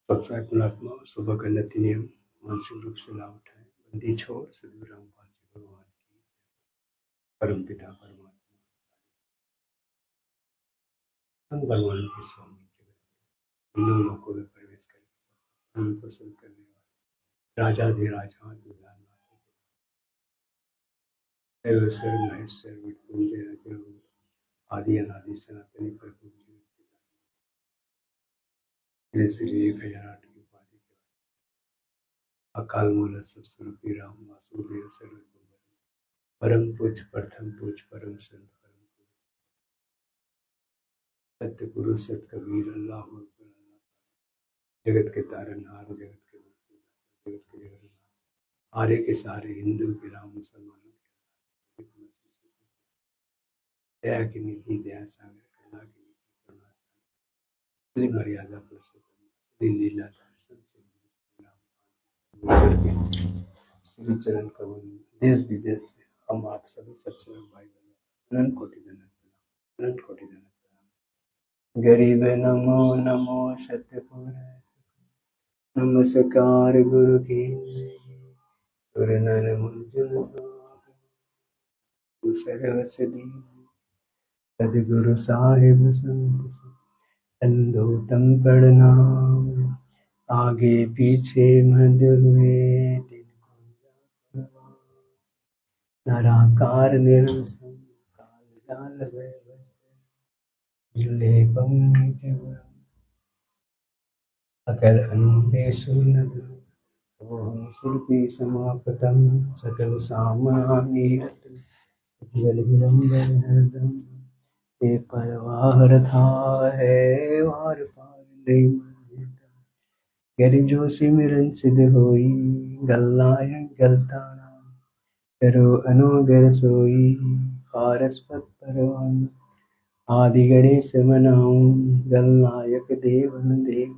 सत्साई पुणात्मा सुबह का नित्य नियम मानसिक रूप से लाभ उठाए, बंदी छोड़ सदगुरु रामपाल जी भगवान की परम पिता परमात्मा संत भगवान के स्वामी तीनों लोकों में प्रवेश करके हम पसंद करने वाले राजाधिराज सर्वेश्वर महेश्वर मृत्युंजय अजय आदि अनादि सनातनी प्रभु श्री 1008 की उपाधि के अकाल मूलत सब स्वरूपी राम वासुदेव सर्वभूम परम पूज्य प्रथम पूज्य परम संत परम सत्य पुरुष सत्य कबीर अल्लाह अकबर, जगत के तारनहार जगत के मुक्ति जगत के जगन्नाथ आर्य के सारे हिंदू के राम मुसलमानों के दया की निधि दया सागर करुणा की निधि करुणा सागर श्री मर्यादा पुरुषोत्तम श्री लीला दर्शन श्री चरण कमल देश विदेश से हम आप सभी सत्संग भाई बहनों अनंत कोटि धन्यवाद अनंत कोटि धन्यवाद। गरीब नमो नमो सतपुर नमस्कार गुरु की सुर नर मुंजन सरस दी सदगुरु साहिब संत संदोतम प्रणाम आगे पीछे मद हुए नराकार निरंसन काल जाल झूले अकल अन्वेषु नद सोहम सुरपि समापतम सकल सामान्य केवल विलंबन हरदम ये परवाह था है वार पार नहीं मंजिता गर जो सिमरन सिद्ध होई गल्लायन गलताना करो अनुगर सोई पारस्पत परवान आदि गणेश मनाऊं गल्लायक देवन देव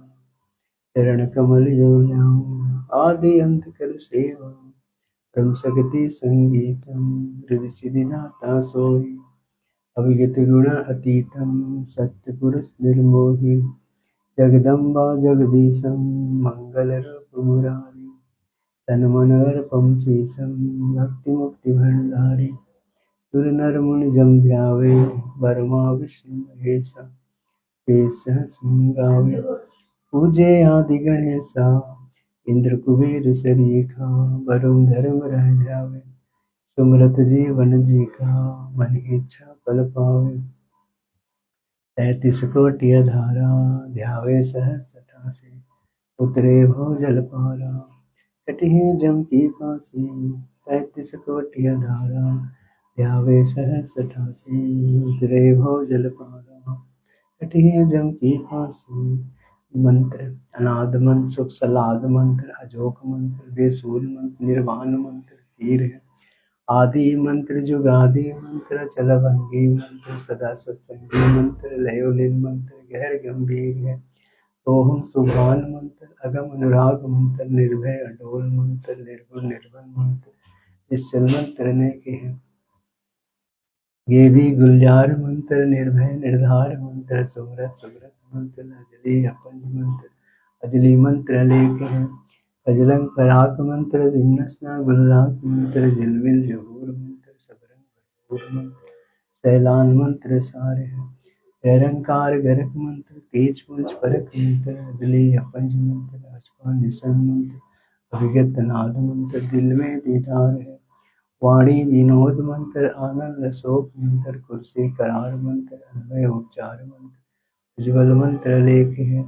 चरण कमल जो जाऊं आदि अंत कर सेवा ब्रह्म शक्ति संगीतम हृदय सिद्धिदाता सोई अविगत गुण अतीतम सत्य पुरुष निर्मोही जगदम्बा जगदीशम मंगल रूप मुरारी तन मन अर्पम शीशम भक्ति मुक्ति भंडारी सुर नर मुनि जम ध्यावे बर्मा विष्णु महेशा शेष गावे पूजे आदि गणेशा इंद्र कुबेर सरीखा वरुण धर्म रह जावे सुमरत जीवन जी का मन इच्छा फल पावे 33 कोटि धारा ध्यावे सहस्र ठासे उतरे भव जल पारा कटिहे जम की फांसी 33 कोटि धारा ध्यावे सहस्र ठासे उतरे भव जल पारा कटिहे जम की फांसी मंत्र अनाद मंत्र सुख सलाद मंत्र अजोक मंत्र बेसूल मंत्र निर्वाण मंत्र तीर है आदि मंत्र जुगादि मंत्र चलभंगी मंत्र सदा सत्संगी मंत्र लयोलिन मंत्र गहर गंभीर है सोहम सुभान मंत्र अगम अनुराग मंत्र निर्भय अडोल मंत्र निर्गुण निर्बल मंत्र निश्चल मंत्र ने के हैं गेदी गुलजार मंत्र निर्भय निर्धार मंत्र सुमरत सुब्रत मंत्र अजली अपंज मंत्र अजली मंत्र लेके हैं अजलंग पराग मंत्र दिन्नस्ना गुल्लाक मंत्र जिलमिल जहूर मंत्र सबरंग भरपूर मंत्र सैलान मंत्र सारे हैं निरंकार गरक मंत्र तेज पुंज परक मंत्र अजली अपंज मंत्र अचपा निशन मंत्र अभिगत नाद मंत्र दिल में दीदार है वाणी विनोद मंत्र आनंद शोक मंत्र कुर्सी करार मंत्र अन्वय उपचार मंत्र उज्ज्वल मंत्र लेके हैं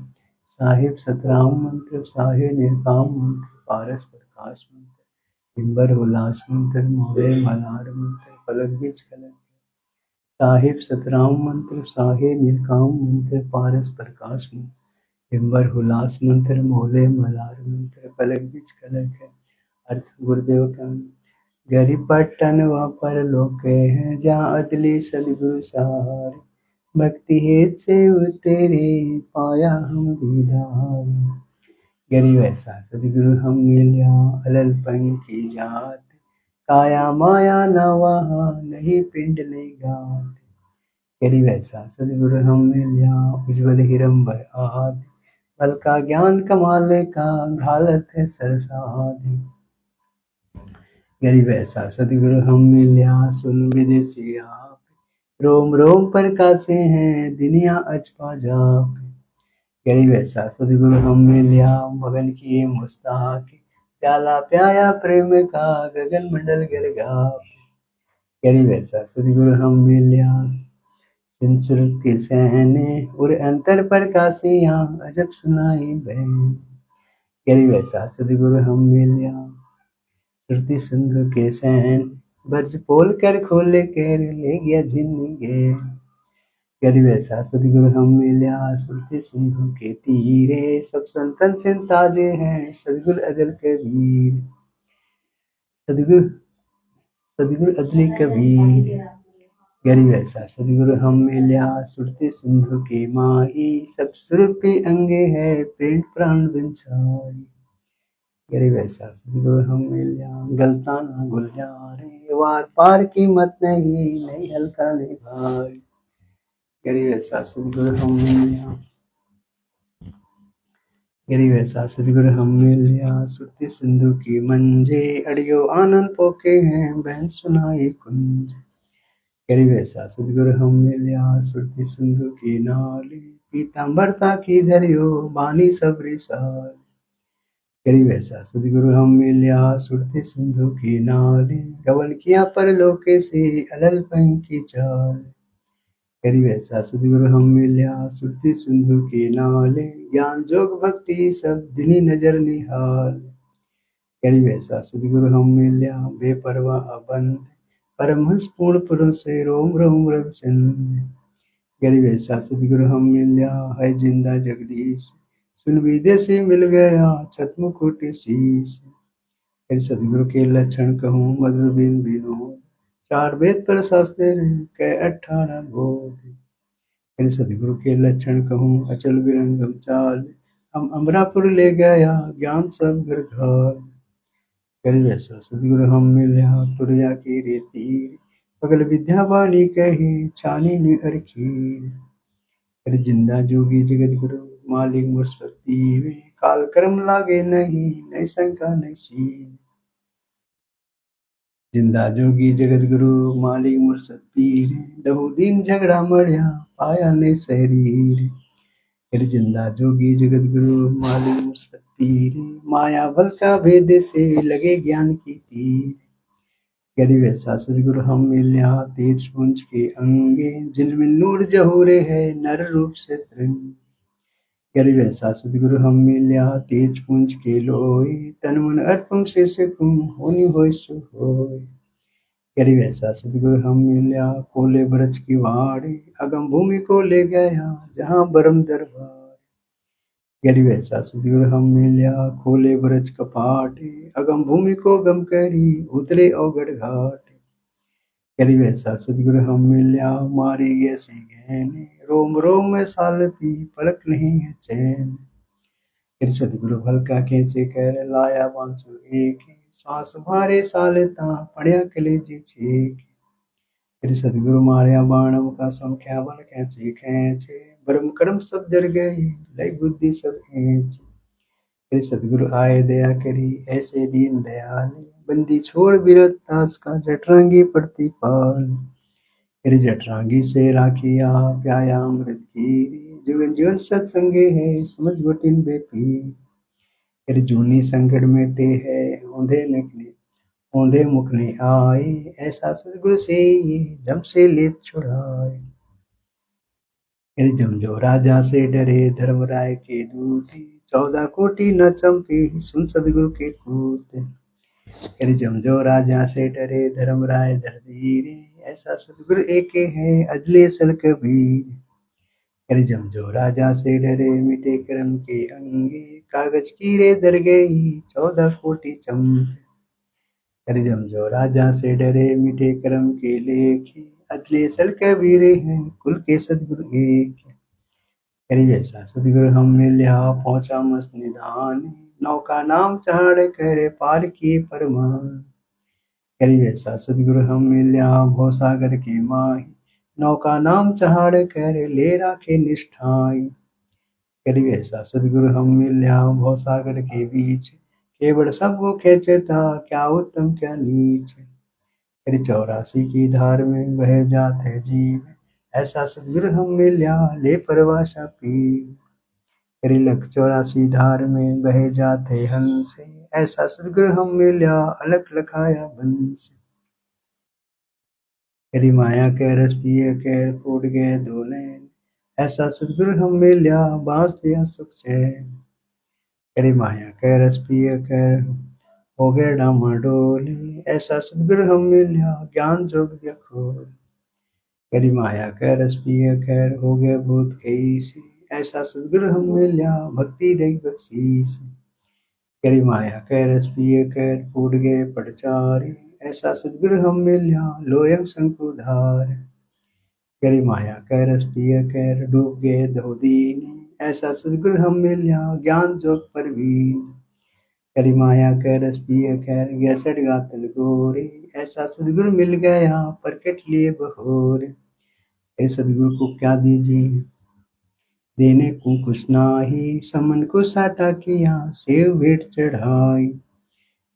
साहिब सतराम मंत्र साहे निर्काम मंत्र पारस प्रकाश मंत्र इंबर उल्लास मंत्र मोरे मलार मंत्र पलक बीच कलक साहिब सतराम मंत्र साहे निर्काम मंत्र पारस प्रकाश मंत्र इंबर उल्लास मंत्र मोले मलार मंत्र पलक बीच कलक है अर्थ गुरुदेव का गरीब पट्टन व परलोके हैं जहाँ अदली सदगुरु सहारे भक्ति हेत से तेरे पाया हम दीदार गरीब ऐसा सदगुरु हम मिल्या अलल पंखी जात काया माया न वहाँ नहीं पिंड नहीं गात गरीब ऐसा सदगुरु हम मिल्या उज्ज्वल हिरंबर आद हल्का ज्ञान कमाले का घालत है सरसाद। गरीब ऐसा सदगुरु हम मिल्या सुन विदेशी आप, रोम रोम पर कासे हैं दुनिया अजपा जाप। गरीब ऐसा सदगुरु हम मिल्या मगन किए मुस्ताक, प्याला प्याया प्रेम का गगन मंडल गिर गाप। गरीब ऐसा सदगुरु हम मिल्या सिंसुर के सहने और अंतर पर कासियां अजब सुनाई बहन। गरीब ऐसा सदगुरु हम मिल्या श्रुति सिंधु के सहन, ब्रज पोल कर खोले कर ले गया झिन्न गे। गरीब ऐसा सदगुरु हम मिल्या श्रुति सिंधु के तीरे, सब संतन से ताजे हैं सदगुरु अदल कबीर। सदगुरु सदगुरु अदल कबीर। गरीब ऐसा सदगुरु हम मिल्या श्रुति सिंधु के माही, सब सुर पे अंगे है प्रेम प्राण बिंचाई। गरीब ऐसा सदगुरु हम मिल्या गलता ना गुलजारे, वार पार की मत नहीं नहीं हल्का नहीं भाई। गरीब ऐसा सदगुरु हम मिल्या गरीब ऐसा सदगुरु हम मिल्या श्रुति सिंधु की मंजे, अड़ियो आनंद पोके हैं बहन सुनाई कुंज। गरीब ऐसा सदगुरु हम मिल्या श्रुति सिंधु की नाले, पीताम्बरता की धरियो बानी सबरी साल। गरीब ऐसा सदगुरु हम मिल्या श्रुति सिंधु की नाले, गवन किया पर लोके से अलल पंख की चाल। गरीब ऐसा सदगुरु हम मिल्या श्रुति सिंधु के नाले, ज्ञान जोग भक्ति सब दिनी नजर निहाल। गरीब ऐसा सदगुरु हम मिल्या बेपरवाह अबंध, परमहंस पूर्ण पुरुष से रोम रोम रविचंद। गरीब ऐसा सदगुरु हम मिल्या है जिंदा जगदीश, सुन विदेशी मिल गया छत्मुकुट शीश। फिर सदगुरु के लक्षण कहूँ मधुर बिन विनोद, चार वेद पर शास्त्र के 18 बोध। फिर सदगुरु के लक्षण कहूँ अचल विरंगम चाल, हम अमरापुर ले गया ज्ञान सब घर घर। गरीब ऐसा सदगुरु हम मिल्या तुरैया की रेतीर, पगल विद्या वाणी कही छानी निअर खीर। फिर जिंदा जोगी जगत गुरु मालिक मुर्सती, काल कर्म लागे नहीं नहीं शंका नहीं सीन। जिंदा जोगी जगत गुरु मालिक मुर्सद पीर, दहु दिन झगड़ा मरिया पाया नहीं शरीर। फिर जिंदा जोगी जगत गुरु मालिक मुर्सद पीर, माया बल का भेद से लगे ज्ञान की तीर। गरीब ऐसा सदगुरु हम मिल्या तेज पुंज के अंगे, जिनमें नूर जहूरे है नर रूप से तरंग। गरीब ऐसा सदगुरु हम मिल्या तेज पुंज के लोए, तन मन अर्पण से सुकुम होनी होय सो होय। गरीब ऐसा सदगुरु हम मिल्या खोले ब्रज की वाड़े, अगम भूमि को ले गया जहाँ बरम दरबार। गरीब ऐसा सदगुरु हम मिल्या खोले ब्रज कपाटे, अगम भूमि को गम करी उतरे औगढ़ घाट। गरीब ऐसा सदगुरु हम मिल्या मारी ऐसी गहने, रोम रोम में सालती पलक नहीं है चैन। फिर सदगुरु भलका खेचे कर लाया 501, सांस मारे सालता पड़िया कलेजी छेक। फिर सदगुरु मारिया बाणम का संख्या बल खेचे खेचे, ब्रह्म कर्म सब जर गई लय बुद्धि सब एंच। फिर सदगुरु आए दया करी ऐसे दीन दयाल, बंदी छोड़ विरत दास का जठरांगी प्रतिपाल। फिर जठरांगी से राखिया प्याया अमृत खीर, जीवन जीवन सत्संगे है समझ बटिन बेपीर। फिर जूनी संकट मेटे है औंधे मुख ने आए, ऐसा सदगुरु से ये जम से लेप छुड़ाए। फिर जमजो राजा से डरे धर्मराय के दूत, 14 कोटि न चंपे सुन सदगुरु के कूत। फिर जमजो राजा से डरे धर्मराय धर धीरे, ऐसा सदगुरु एक है अजले सल कबीर। फिर जमजो राजा से डरे मिटे कर्म के अंगे, कागज कीरे दर गई 14 कोटि चंपे। फिर जमजो राजा से डरे मिटे कर्म के लेखे, अजले सल कबीर हैं कुल के सदगुरु एक। गरीब ऐसा सदगुरु हम मिल्या पहुंचा मस्त निधान, नौका नाम चढ़ कर पार किए परमान। गरीब ऐसा सदगुरु हम मिल्या भवसागर के माही, नौका नाम चढ़ कर ले राखे निष्ठाई। करी ऐसा सदगुरु हम मिल्या भव सागर के बीच, केवल सबको खेचता क्या उत्तम क्या नीच। करी 84 की धार में बह जाते जीव, ऐसा सदगुरु हम मिल्या ले परवाशा पी। करी लख 84 धार में बह जाते हंस, ऐसा सदगुरु हम मिल्या अलख लखाया बंस। करी माया के रस पिए के फूट गए दो नैन, ऐसा सदगुरु हम मिल्या बांस दिया सुख चैन। करी माया के रस पिए कर हो गए डामाडोल, ऐसा सदगुरु हम मिल्या ज्ञान जोग दिया खोल। करी माया के रस पिए कर हो गए भूत कैसे, ऐसा सदगुरु हम मिल्या भक्ति रही बख्शीस। करी माया के रस पिए कर फूट गए पटचारे, ऐसा सदगुरु हम मिल्या लोयंग शंकुधार। करी माया के रस पिए कर डूब गए दो दीन, ऐसा सदगुरु हम मिल्या ज्ञान जोग परवीन। करी माया के रस पिए कर गैसट गातल गोरे, ऐसा सदगुरु मिल गया प्रकट लिए बहोर। हे सदगुरु को क्या दीजिए देने को कुछ नाही, समन को साटा किया सेव भेंट चढ़ाई।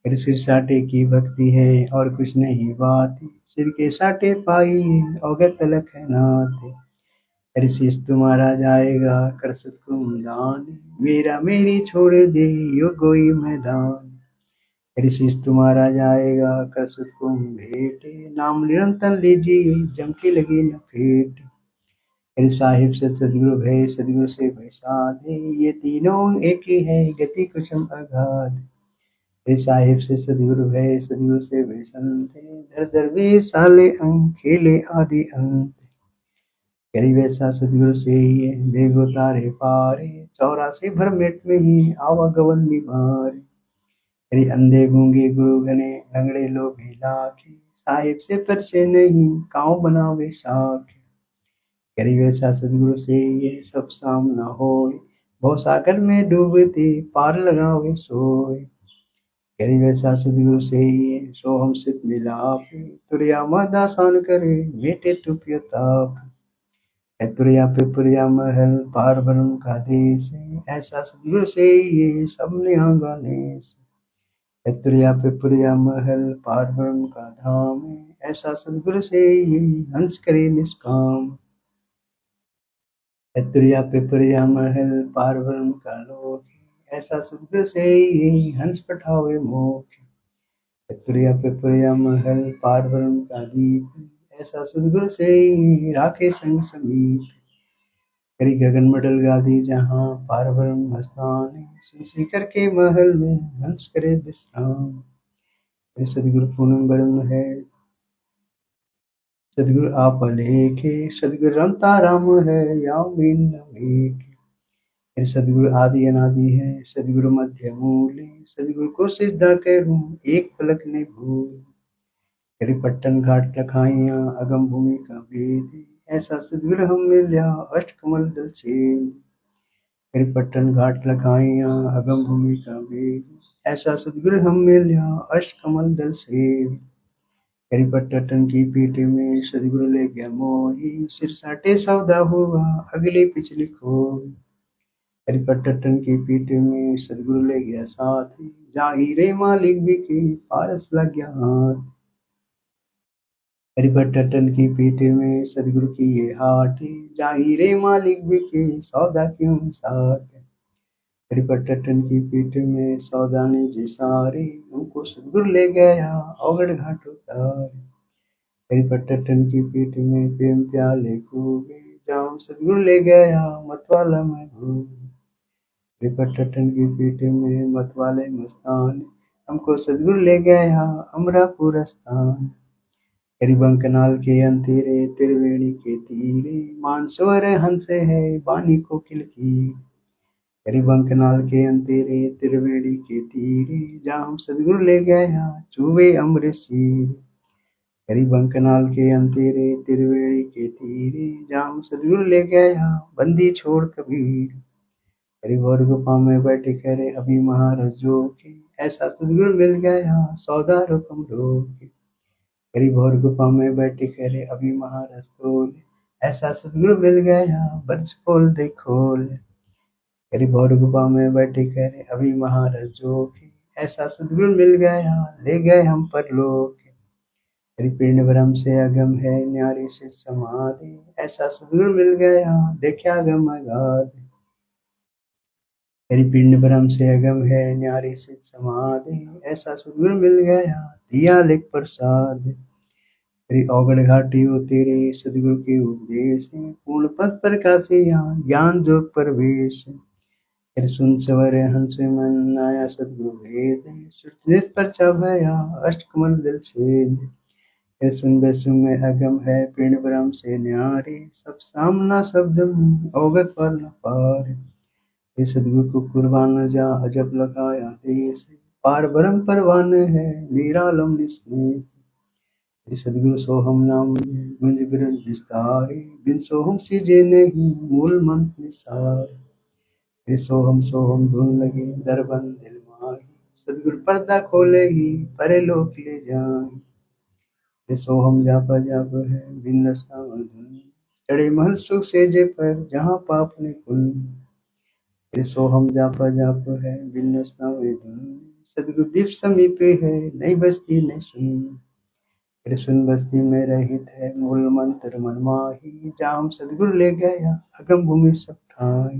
फिर सिर साटे की भक्ति है और कुछ नहीं बात, सिर के साटे पाई अवगत तलक है नाथ। फिर शीश तुम्हारा जाएगा कर सतकुम दान, मेरा मेरी छोड़ दे यो कोई मैदान। फिर शीश तुम्हारा जाएगा कर सतकुम भेंट, नाम निरंतर लीजिए जम की लगी न फेट। फिर साहिब से सदगुरु भय सदगुरु से भय साधे, ये तीनों एक ही है गति कुसुम अगाध। फिर साहिब से सदगुरु भय सदगुरु से भय संते, दर दर वे साले अंग खेले आदि अंत। करी वैसा सदगुरु से ही बेगो तारे पारे, 84 भरमेट में ही आवागवन निवारे। करी अंधे गूंगे गुरु गने लंगड़े लोभी लाखे, साहिब से परसे नहीं काँव बनावे साखे। करी वैसा सदगुरु से ये सब सामना होए, भव सागर में डूबते पार लगावे सोए। करी वैसा सदगुरु से ये सो हम सित मिलाप, तुरिया मद आसान करे मेटे टुपियो ताप। तुरिया पे पुरिया महल पार ब्रह्म का देश, ऐसा सदगुरु से ये सब निहंगा नेस। तुरिया पे पुरिया महल पार ब्रह्म का धाम, ऐसा सदगुरु से ये हंस करे निष्काम। तुरिया पे पुरिया महल पार ब्रह्म का लोक, ऐसा सदगुरु से ये हंस पठावे मोख। तुरिया पे पुरिया महल पार ब्रह्म का दीप, ऐसा सदगुरु से ये राखे संग समीप। करी गगन मडल गादी जहाँ पार ब्रह्म स्थान, सुनसी करके महल में हंस करे विश्राम। सदगुरु पूनम ब्रह्म है सदगुरु आप लेखे, सदगुरु रमता राम है या मीन मेघ। सदगुरु आदि अनादि है सदगुरु मध्य मूल, सदगुरु को सिद्धा करूं एक पलक ने भूल। करी पट्टन घाट लखाइया अगम भूमि का भेद, ऐसा सदगुरु हम मिल्या अष्ट कमल दल छेद। करी पट्टन घाट लखाइया अगम भूमि का भेद, ऐसा सदगुरु हम मिल्या अष्ट कमल दल छेद। करी पट्टन की पीठ में सदगुरु ले गया मोही, सिर साटे सौदा हुआ अगले पिछली खोई। करी पट्टन की पीठ में सदगुरु ले गया साथ, जाहिरे मालिक बिके पारस लग गया हाथ। करी पट्टन की पीठ में सदगुरु की ये हाट, जाहिरे मालिक बिके सौदा क्यों साथ। करी पट्टन की पीठ में सौदा ने जे सारे, उनको सदगुरु ले गया अवगढ़ घाट उतार। करी पट्टन की पीठ में प्रेम प्याले खूबे, जाम सदगुरु ले गया मतवाला में भूल। करी पट्टन की पीठ में मतवाले मस्तान, हमको सदगुरु ले गया अमरापुर स्थान। करी बंकनाल के अंधेरे त्रिवेणी के तीरे, मानसवर हंसे है बानी को किलकी। करी बंकनाल के अंधेरे त्रिवेणी के तीरे, जाम सदगुरु ले गया चूवे अमृतसीर। करी बंकनाल के अंधेरे त्रिवेणी के तीरे, जाम सदगुरु ले गया बंदी छोड़ कबीर। करी भोर गुफा में बैठे करे अभी महाराज जो के, ऐसा सदगुरु मिल गया सौदा रुकम रोके। करी भोर गुफा में बैठे करे अभी महाराज तोल, ऐसा सदगुरु मिल गया बर्ज खोल दे खोल। करी भौर गुफा में बैठे करे अभी महाराज जोगी, ऐसा सदगुरु मिल गया ले गए हम परलोक। करी पिंड ब्रह्म से अगम है न्यारी से समाधि, ऐसा सदगुरु मिल गया देखा गम अगाध। करी पिंड ब्रह्म से अगम है न्यारी से समाधि, ऐसा सदगुरु मिल गया दिया लेख प्रसाद। तेरी औगड़ घाटी उतेरे सदगुरु के उपदेश, पूर्ण पद प्रकाशिया ज्ञान जोग प्रवेश। फिर सुन सवर हंस मन आया सदगुरु भेद, सुनित परचा भया अष्टकमल दिल छेद। फिर सुन बेसुन में अगम है पिंड ब्रह्म से न्यारे, सब सामना शब्द अवगत पर न पार। हे सदगुरु को कुर्बान जा अजब लगाया देश, पार ब्रह्म परवान है निरालम निस्नेश। हे सदगुरु सोहम नाम गुंज बिरंज विस्तारे, बिन सोहम सीजे नहीं मूल मंत्र निसार। हे सोहम धुन लगे दरबन दिल माही, सदगुरु पर्दा खोले ही परे लोक ले जाए। हे सोहम जापा जाप है बिन रसना धुन, चढ़े महल सुख सेजे पर जहाँ पाप ने कुल। हे सोहम जापा जाप है बिन रसना धुन, सदगुरु दीप समीपे है नई बस्ती ने सुन। फिर सुन बस्ती में रहित है मूल मंत्र मन माही, जाम सदगुरु ले गया अगम भूमि सब ठाई।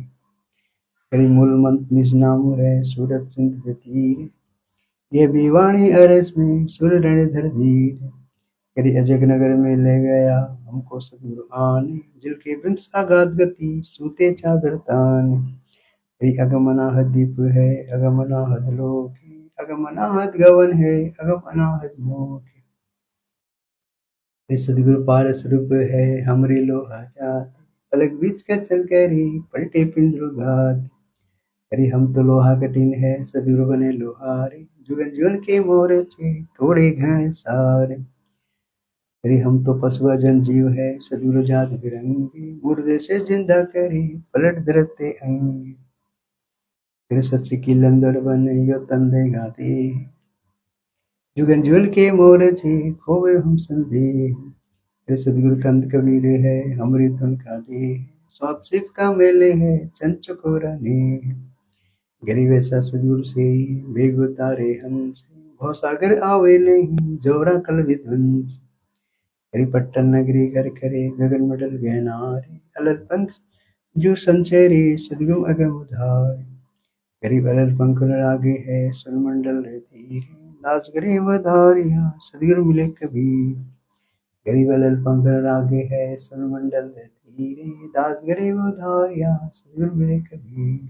करी मूल मंत्र निज नाम है सूरत सिंध के तीर, ये भी वाणी अरस में सुर रणधर धीर। करी अजग नगर में ले गया हमको सदगुरु आने, जिल के बिंस आगाध गति सूते चादर तान। करी अगमनाहद दीप है अगमनाहद लोक, अगमनाहद गवन है अगमनाहद मोख। सदगुरु पारस रूप है हमरे लोहा जात, पलक बीच का चल करी पलटे पिंद्रु घात। अरे हम तो लोहा कठिन है सदगुरु बने लोहारे, जुगन जुगन के मोरे थे थोड़े घने सारे। अरे हम तो पशुआ जन जीव है सदगुरु जात बिरंगे, मुर्दे से जिंदा करी पलट धरते अंगे। फिर सच की लंदर बने यो तंदे गाते, जुगन जुगन के मोरे थे खोवे हम संदेह। फिर सदगुरु कंद कबीर है हमरी धुन का दे, स्वाद सिप का मेले है चंच को रानी। गरीब ऐसा सदगुरु से वेग उतारे हंस, भव सागर आवे नहीं जोरा कल विध्वंस। हरिपट्टन नगरी कर करे गगन मडल गहनारे, अलल पंख जो संचरे सदगुरु अगम उधार। गरीब अलल पंख आगे है सुरमंडल रहती, दास गरीब धारिया सदगुरु मिले कबीर। गरीब अलल पंख आगे है सुरमंडल रहती, दास गरीब धारिया सदगुरु मिले कबीर।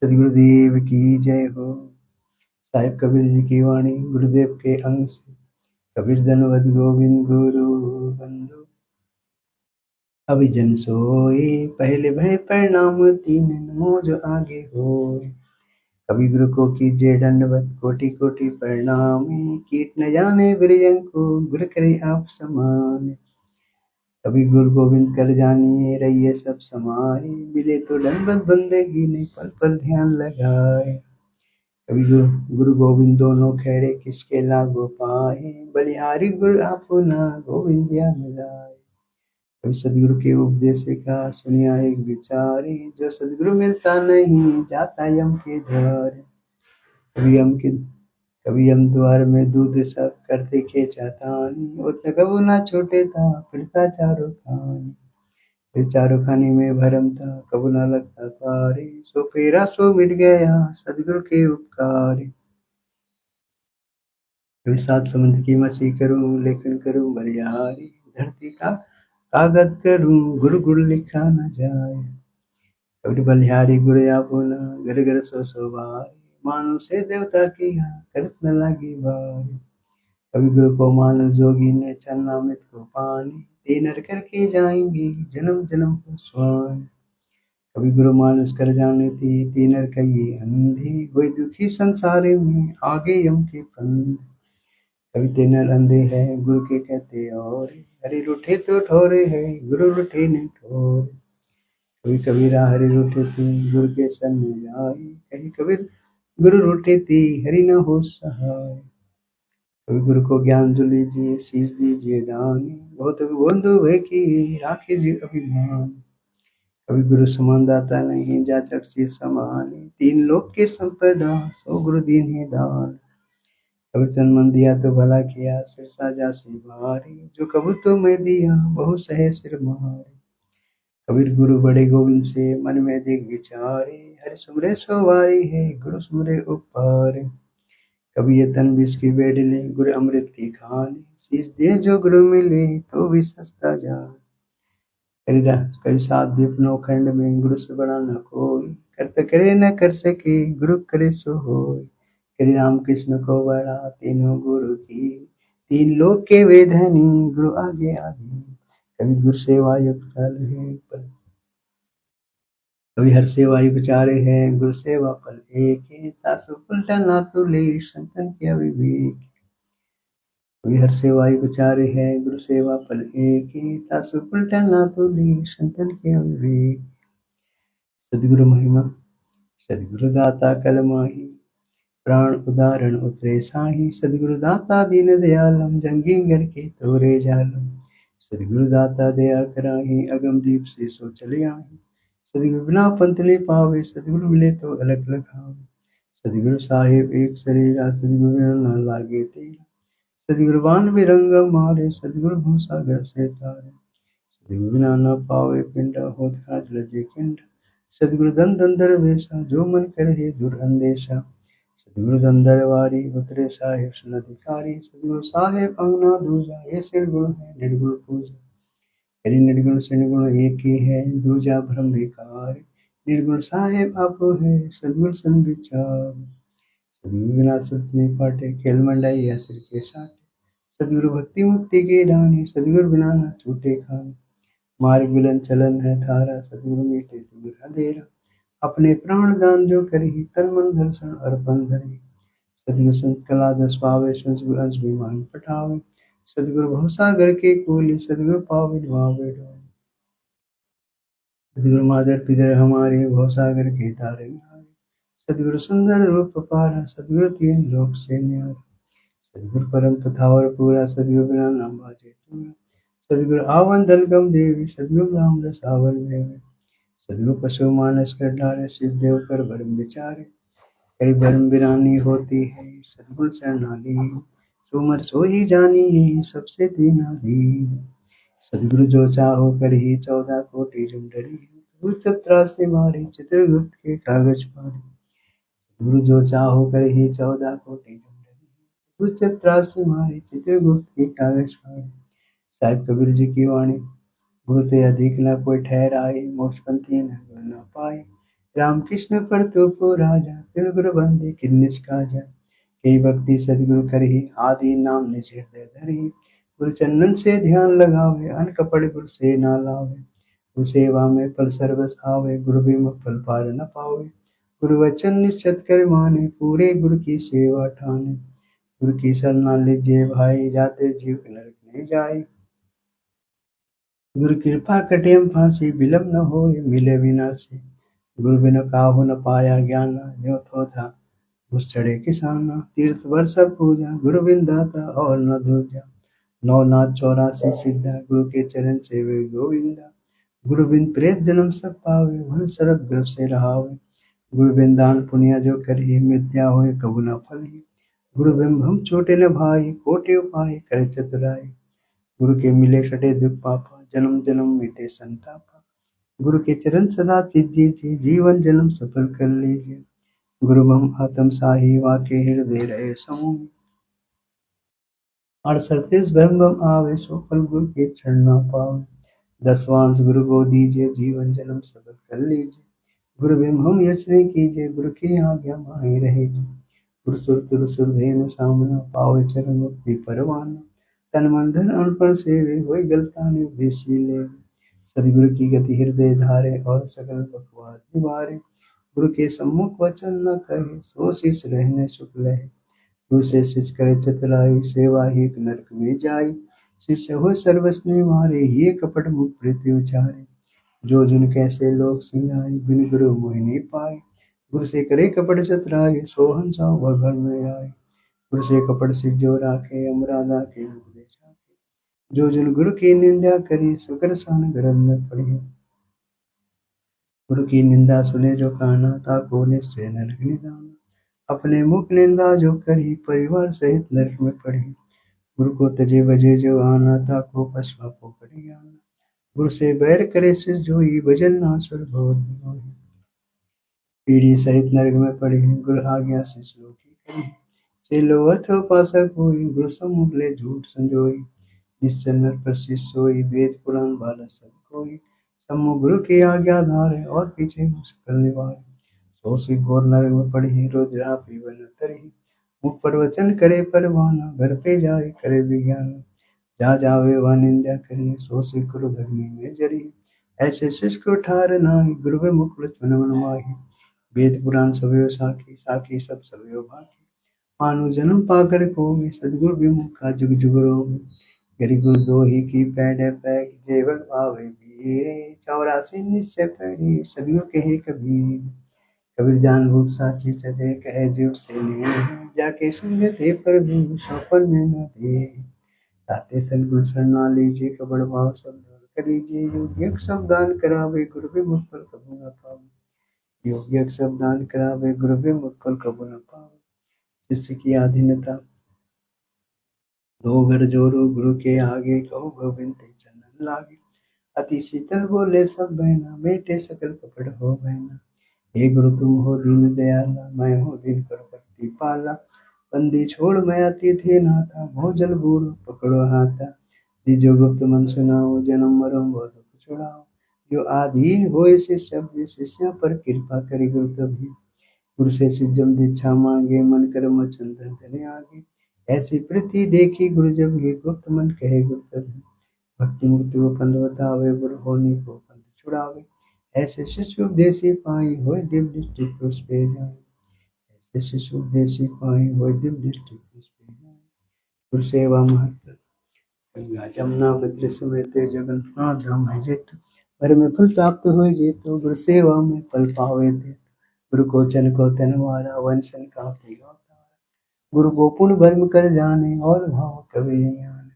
सदगुरुदेव की जय हो। साहिब कबीर जी की वाणी गुरुदेव के अंग से, कबीर धनवद गोविंद गुरु बंधु अभिजन सोए, पहले भय प्रणाम तीन नमो जो आगे होए। कवि गुरु को कीजिए दंडवत कोटि कोटि प्रणाम, कीट न जाने ब्रियन को गुरु करे आप समान। कभी गुरु गोविंद कर जानिए रहिए सब समाए, मिले तो दंडवत बंदेगी नहीं पल पल ध्यान लगाए। कभी गुरु गोविंद दोनों खैरे किसके लागो पाए, बलिहारी गुरु अपना गोविंदिया मिलाए। कभी सदगुरु के उपदेश का सुनिया एक विचारे, जो सदगुरु मिलता नहीं जाता यम के द्वार। कभी यम द्वार में दूध सब करते के चातानी, उतना कबू ना छोटे था फिरता चारों खानी। फिर चारों खानी में भरम था कबू ना लगता पारे, सो फेरा सो मिट गया सदगुरु के उपकार। कभी सात समुद्र की मछली करूं लेखन करूं बलिहारी, धरती का कागज करूं गुरु गुरु लिखा न जाए। कभी बलिहारी गुरु आपुना घर घर सो भारी, मानो से देवता किया करत न लागी बारी। कभी गुरु को मान जोगी ने चरणामृत को पानी, तीन करके जाएंगे जन्म जन्म को स्वान। कभी गुरु मानुष कर जाने थी तीनर कहिए अंधे, वही दुखी संसारे में आगे यम के फंद। कभी तीनर अंधे है गुरु के कहते और, हरि रूठे तो ठोरे है गुरु रूठे नहीं ठोर। कभी कबीरा हरि रूठे थी गुरु के सन में आए, कहीं कबीर गुरु रूठे थी हरि न हो सहाय। कभी गुरु को ज्ञान जो लीजिए शीश दीजिए दान, बहुत बंधु है कि राखे जी अभिमान। कभी गुरु समान दाता नहीं, जाचक शीस समानी, तीन लोक की संपदा सो गुरु दीन ही दान। कभी तन मन दिया तो भला किया, सिर साजा सी भारी, जो कबू तो मैं दिया बहु सहे सिर मारे। कबीर गुरु बड़े गोविंद से मन में दिग विचारे, हरि सुमरे सवारी है गुरु सुमरे उपहारे। कभी ये तन विष की बेड़ ले, गुरु अमृत की खाने, शीश दे जो गुरु मिले तो भी सस्ता जान। कभी साथ भी अपनो खंड में, गुरु से बड़ा न कोई, करत करे न कर सके गुरु करे सो होय। श्री राम कृष्ण को बड़ा तीनों गुरु की, तीन लोक के वे धनी गुरु आगे आगे। कभी गुरु सेवा युक्त फल है पल, कभी हर सेवा युग चारे है, गुरु सेवा फल एक है, तासु उल्टा ना तुले संतन के अविवेक। कभी हर सेवा युग चारे है, गुरु सेवा फल एक है, तासु उल्टा ना तुले संतन के अविवेक। सदगुरु महिमा सदगुरु दाता कल माही, प्राण उदाहरण उतरे साही, सदगुरु दाता दीन दयालम, जंगी घर के तोरे जालम। सदगुरु दाता दया कराही, अगम दीप से सो चले आही, सदगुरु बिना पंथ ले पावे, सदगुरु मिले तो अलग लगावे। सदगुरु साहिब एक शरीरा, सदगुरु बिना ना लागे तेरा, सदगुरु बान भी रंग मारे, सदगुरु भवसागर से तारे। सदगुरु बिना न पावे पिंडा, होत काज लजे किंड, सदगुरु दन दंदर वेसा, जो मन करे दूर अंदेशा। सदगुरु दंदरवारी उतरे साहेब सन अधिकारी, सदगुरु साहेब अंगना दूजा, ये निर्गुण है निर्गुण पूजा। यदि निर्गुण से निर्गुण एक ही है, दूजा भ्रम विकार, निर्गुण साहेब आप है सदगुरु सन विचार। सदगुरु बिना सुरत नहीं पाटे, खेल मंडाई या सिर के साटे, सदगुरु भक्ति मुक्ति के दानी, सदगुरु बिना न छूटे खाने। मार्ग मिलन चलन है थारा, सदगुरु मीटे दूर अंधेरा, अपने प्राण दान जो करी, तन मन दर्शन अर्पण धरी। सदगुरु संत कला दस पावे, संतगुरु अंश विमान पठावे, सदगुरु भवसागर के कोले, सदगुरु पावे डुबावे डोले। सदगुरु मादर पिदर हमारे, भवसागर के तारे निहारे, सदगुरु सुंदर रूप पारा, सदगुरु तीन लोक से न्यारे। सदगुरु परम पथावर पूरा, सदगुरु बिना नाम बाजे तूरा, सदगुरु आवन धन गम देवी, सदगुरु राम रस आवन देवे। सदगुरु पशु मानस कर डारे, शिव देव कर भरम विचारे, कई भरम बिरानी होती है सदगुरु शरणाली, सुमर सोई जानी सबसे दीना दीन। सदगुरु जो चाहो कर ही 14 कोटि जुम डरी, भूत सब त्रास मारे, चित्रगुप्त के कागज पारे। गुरु जो चाहो कर ही 14 कोटि जुम डरी, भूत सब त्रास मारे, चित्रगुप्त के कागज पारे। साहिब कबीर जी की वाणी, गुरु ते अधिक न कोई ठहराए, मोक्ष पंथी न गुरु न पाए। राम कृष्ण पर तो को राजा, तिल गुरु बंदे किन निष्काजा। कई भक्ति सदगुरु करही, आदि नाम निज हृदय धरी। गुरु चंदन से ध्यान लगावे, अन कपड़ गुरु से ना लावे। गुरु सेवा में फल सर्वस आवे, गुरु बिमुख फल पार न पावे। गुरु वचन निश्चत कर माने, पूरे गुरु की सेवा ठाने। गुरु की शरणा लीजिए भाई, जाते जीव नरक नहीं जाए। गुरु कृपा कटेम फांसी, विलम न हो मिले विनाशी। गुरु बिन काहू न पाया ज्ञान, जो थो था घुस चढ़े किसाना। तीर्थ वर्ष पूजा, गुरु बिन दाता और न दूजा। नौ नाथ 84 सिद्धा, गुरु के चरण सेवे गोविंदा। गुरु बिन प्रेत जन्म सब पावे, वन सरब गर्भ से रहावे। गुरु बिन दान पुण्य जो करी, मिथ्या होए कबू न फली। गुरु बिन हम छोटे न भाई, कोटि उपाय करे चतुराई। गुरु के मिले कटे दुख पापा, जन्म जन्म मिटे संतापा। गुरु के चरण सदा चित दीजिए, जीवन जन्म सफल कर लीजिए। गुरु बम आत्म साही, वाके हृदय रहे समूह। और सतीश ब्रह्म बम आवे, सो फल गुरु के चरणा पावे। 10 वांस गुरु को दीजिए, जीवन जन्म सफल कर लीजिए। गुरु बिम हम यश नहीं कीजिए, गुरु की आज्ञा माही रहेगी। गुरु सुर तुर सुर धेनु सामना, पावे चरण मुक्ति परवाना। तन मन धन अर्पण सेवे, होई गलतानि उपदेशी लेवे। सदगुरु की गति हृदय धारे, और सकल बकवाद निवारे। गुरु के सम्मुख वचन न कहे, सो शिष रहने सुख लहे। गुरु से शिष्य करे चतुराई, सेवा ही नरक में जाई। शिष्य हो सर्वस्व मारे, ये कपट मुख प्रीति उचारे। जो जिन कैसे लोग सिंगाई, बिन गुरु मोहि नहीं पाए। गुरु से करे कपट चतुराई, सो हंसा वह घर में आए। गुरु से कपट सिख जो राखे, अमराधा के उपदेश आखे। जो जिन गुरु की निंदा करी, सुकर सान गर्भ न पड़ी। गुरु की निंदा सुने जो काना, ताको निश्चय नरक निदाना। अपने मुख निंदा जो करी, परिवार सहित नरक में पड़ी। गुरु को तजे बजे जो आना, ताको पशुआ पोखरी आना। गुरु से बैर करे सिर जोई, भजन ना सुर बहुत होई। पीढ़ी सहित नरक में पड़ी, गुरु आज्ञा से श्लोक की करी। चेलो अथो उपासक होई, गुरु सम्मुख ले झूठ संजोई। निश्चल नर पर शिष्य सोई, वेद पुराण बाला सब कोई। सम्मुख गुरु की आज्ञा धारे, और पीछे मुश्किल निवारे। सो सी घोर नरक में पड़ी, रुद्रा पीवन तरी। मुख पर वचन करे परवाना, घर पे जाए करे विज्ञान। जा जावे वह निंदा करी, सो सी गुरु धर्मी में जरी। ऐसे शिष्य को ठार नाही, गुरु में मुख लक्ष्मण मन माही। वेद पुराण सवयो साखी, साखी सब सवयो भाखी। मानु जन्म पाकर कोई, सदगुरु विमुख का जुग जुग रोगी। गिरि गुरु दोही की पैड पैग, जेवल पावे वीरे। 84 निश्चय पैरी, सदगुरु कहे कबीर। कबीर जान भूख साची चले, कहे जीव से ले। जाके संग थे प्रभु, सौपन में न दे। ताते सदगुरु शरणा लीजिए, कबड़ भाव सब दूर करीजिए। योग्य सब दान करावे, गुरु विमुख फल कबू न पावे। योग्य सब दान करावे, गुरु विमुख फल कबू न पावे। शिष्य की अधीनता, दो घर जोड़ो गुरु के आगे, कहो गोविंद ते चरणन लागे। अति शीतल बोले सब बहना, बेटे सकल कपड़ हो बहना। हे गुरु तुम हो दीन दयाला, मैं हूँ दीन पर भक्ति पाला। बंदी छोड़ मैं अति थे नाथा, भोजल बूढ़ पकड़ो हाथा। दिजो गुप्त मन सुनाओ, जन्म मरम वो दुख छुड़ाओ। जो आदि होए शिष्य, शिष्य पर कृपा करी गुरु तभी। गुरु से सिद्धम दीक्षा मांगे, मन कर्म चंदन धने आगे। ऐसी प्रीति देखी गुरु जब, ये गुप्त मन कहे गुरु तभी। भक्ति मुक्ति को पंथ बतावे, गुरु होनी को पंथ छुड़ावे। ऐसे शिष्य उपदेशी पाई, होए दिव्य दृष्टि पुरुष पे जाए। ऐसे शिष्य उपदेशी पाई, होए दिव्य दृष्टि पुरुष पे जाए। गुरु सेवा महत्व, गंगा जमुना बद्र समेत, जगन्नाथ धाम है जेठ। पर में फल प्राप्त हुए जेतो, गुरु सेवा में फल पावे थे। गुरु को चन को तन मारा, वंशन का पीगा। गुरु को पुण्य भर्म कर जाने, और भाव कभी नहीं आने।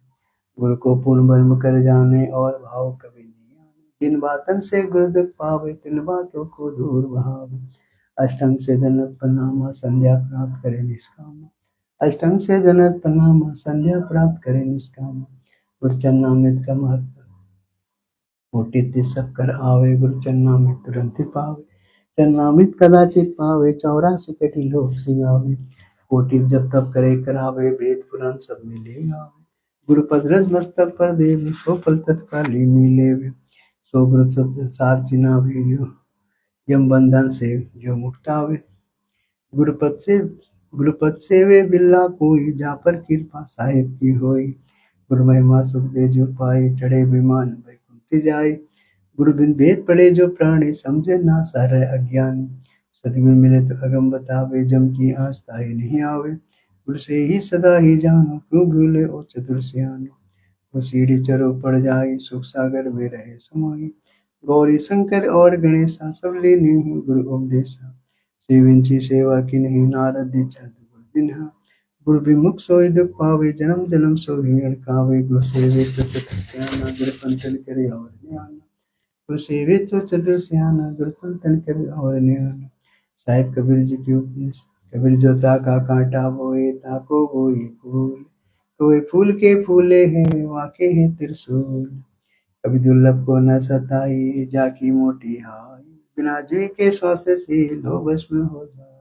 गुरु को पुण्य भर्म कर जाने, और भाव कभी नहीं आने। जिन बातन से गुरु दुख पावे, तिन बातों को दूर भावे। अष्टांग से धनत प्रणामा, संध्या प्राप्त करे निष्कामा। अष्टांग से धनत प्रणामा, संध्या प्राप्त करे निष्कामा। गुरु चरणामृत का महत्व, कोटि सब कर आवे, गुरु चरणामृत तुरंत ही पावे। चरणामृत कदाचित पावे, 84 कटी लोक सिंगावे। कोटि जब तब करे करावे, वेद पुराण सब मिले गावे। गुरु पद रज मस्तक पर देवे, सो फल तत्काली मिलेवे। सो गुरु सब संसार चिनावे, यम बंधन से जो मुक्तावे। गुरुपद से गुरुपद से वे बिल्ला कोई, जा पर कृपा साहिब की होई। गुरु महिमा सुख दे जो पाई, चढ़े विमान वैकुंठ जाए। गुरु बिन भेद पड़े जो प्राणी, समझे ना सारे अज्ञानी। सदगुरु मिले तो अगम बतावे, जम की आस्था ही नहीं आवे। गुरु से ही सदा ही जानो, क्यों भूले ओ चतुर सियानो। वो सीढ़ी चरो पड़ जाई, सुख सागर में रहे समाई। गौरी शंकर और गणेशा, सब लेने ही गुरु उपदेशा। सेविंची सेवा की नहीं, नारद दीक्षा गुरु दिन्हा। गुरु विमुख सोई दुख पावे, जन्म जन्म सो ही अड़कावे। गुरु सेवे तो चतुर सियाना, गुरु पंथन करे और न्याना। गुरु सेवे तो चतुर सियाना, गुरु पंथन करे और न्याना। साहिब कबीर जी की उपदेश, कबीर जो ताका कांटा बोए, ताको बोए फूल। कोई फूल के फूले हैं, वाके हैं त्रिशूल। कभी दुर्लभ को न सताई, जाकी मोटी हाय। बिना जी के श्वास से लो भस्म हो जाए।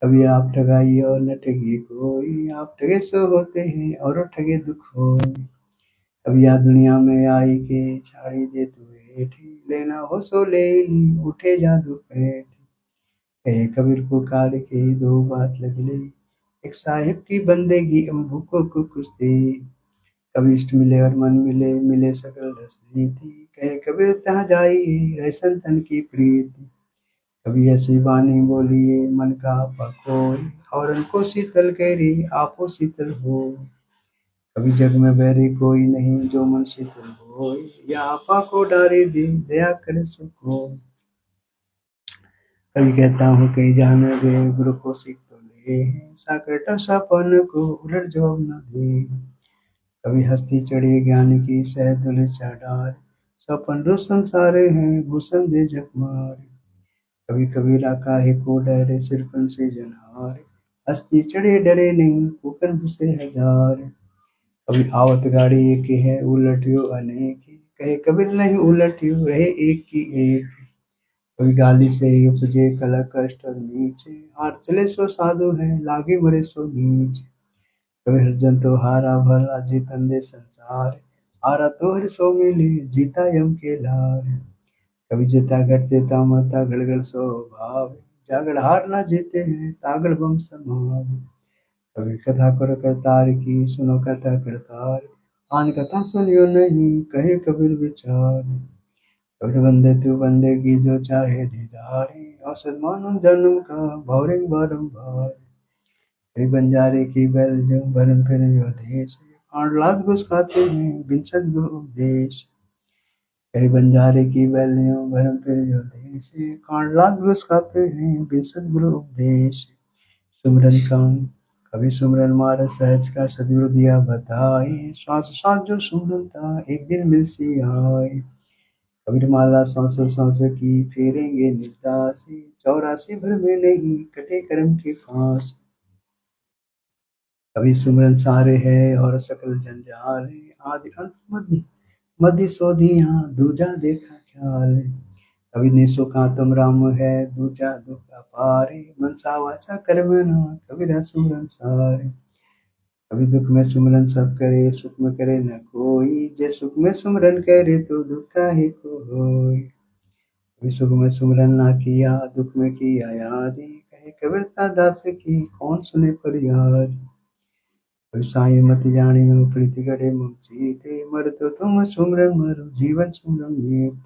कभी आप ठगाइए और न ठगिए कोई, आप ठगे सो होते हैं और ठगे दुख हो। कभी या दुनिया में आई के, छाड़ी दे तू हेठी। लेना हो सो ले ली, उठे जादू पेट। कहे कबीर को काल के, दो बात लग ली। एक साहिब की बंदेगी, भूखों को कुछ दे। कभी इष्ट मिले और मन मिले, मिले सकल रस नीति। कहे कबीर तहाँ जाइए, रह संतन की प्रीति। कभी ऐसी वाणी बोलिए, मन का आपा खोए। और उनको शीतल करी, आपो शीतल हो। कभी जग में बैरी कोई नहीं, जो मन शीतल होए। या आपा को डारे दे, दया करे सुखो। कभी कहता हूँ कहीं जाने दे, गुरु को सीख तो ले। साकरटा सापन को उलट जवाब न दे। कभी हस्ती चढ़ी ज्ञान की, सहज दुल चढ़ार। सपन रो संसारे हैं भूषण दे जग मारे। कभी कबीरा काहे को डरे सिरपन से जनहारे। हस्ती चढ़े डरे नहीं फूकन घुसे हजार। कभी आवत गाड़ी एक है उलटियो अनेक। कहे कबीर नहीं उलटियो रहे एक की एक। कभी गाली से ही उपजे कलह कष्ट और नीचे। हार चले सो साधु है लागे मरे सो नीच। कभी हरिजन तो हारा भला जीतन दे संसार। हारा तो हर सो मिले जीता यम के लार। कभी जीता घट देता मता गड़गड़ सो भाव। जागड़ हार ना जीते हैं तागड़ बम समाव। कभी कथा कर करतार की सुनो कथा करतार। आन कथा सुनियो नहीं कहे कबीर विचार। कबीर बंदे तू बंदेगी जो चाहे दीदारे। औसत मानो जन्म का भौरिंग बारंबार। कभी बंजारे की बैल जो भरम फिर जो देश। 8 लाख घुस खाते हैं बिन सद्गुरु उपदेश। कभी बंजारे की बैलियों भरम फिर जो देश। 8 लाख घुस खाते हैं बिन सद्गुरु उपदेश। सुमरन का कभी सुमरन मार सहज का सदगुरु दिया बताए। श्वास श्वास जो सुमरन था एक दिन मिल सी आए। कबीर माला सांसों सांसों की फेरेंगे निस्तासी। 84 भर में नहीं कटे कर्म के फांस। कभी सुमरन सारे है और सकल जंजाल है। आदि अंत मध्य मध्य सोधियां दूजा देखा ख्याल है। कभी निसो का तुम राम है दूजा दुख अपारे। मनसा वाचा कर्म ना कबीरा सुमरन सारे। कभी दुख में सुमरन सब करे सुख में करे न कोई। जे सुख में सुमरन करे तो दुख काहे को होय। कभी सुख में सुमरन ना किया दुख में किया याद। कहे कबीरता दास की कौन सुने फरियाद। कभी साई मत जानियो प्रीति गढ़े मुख जीते। मर तो तुम सुमरन मरो जीवन सुमरन मीत।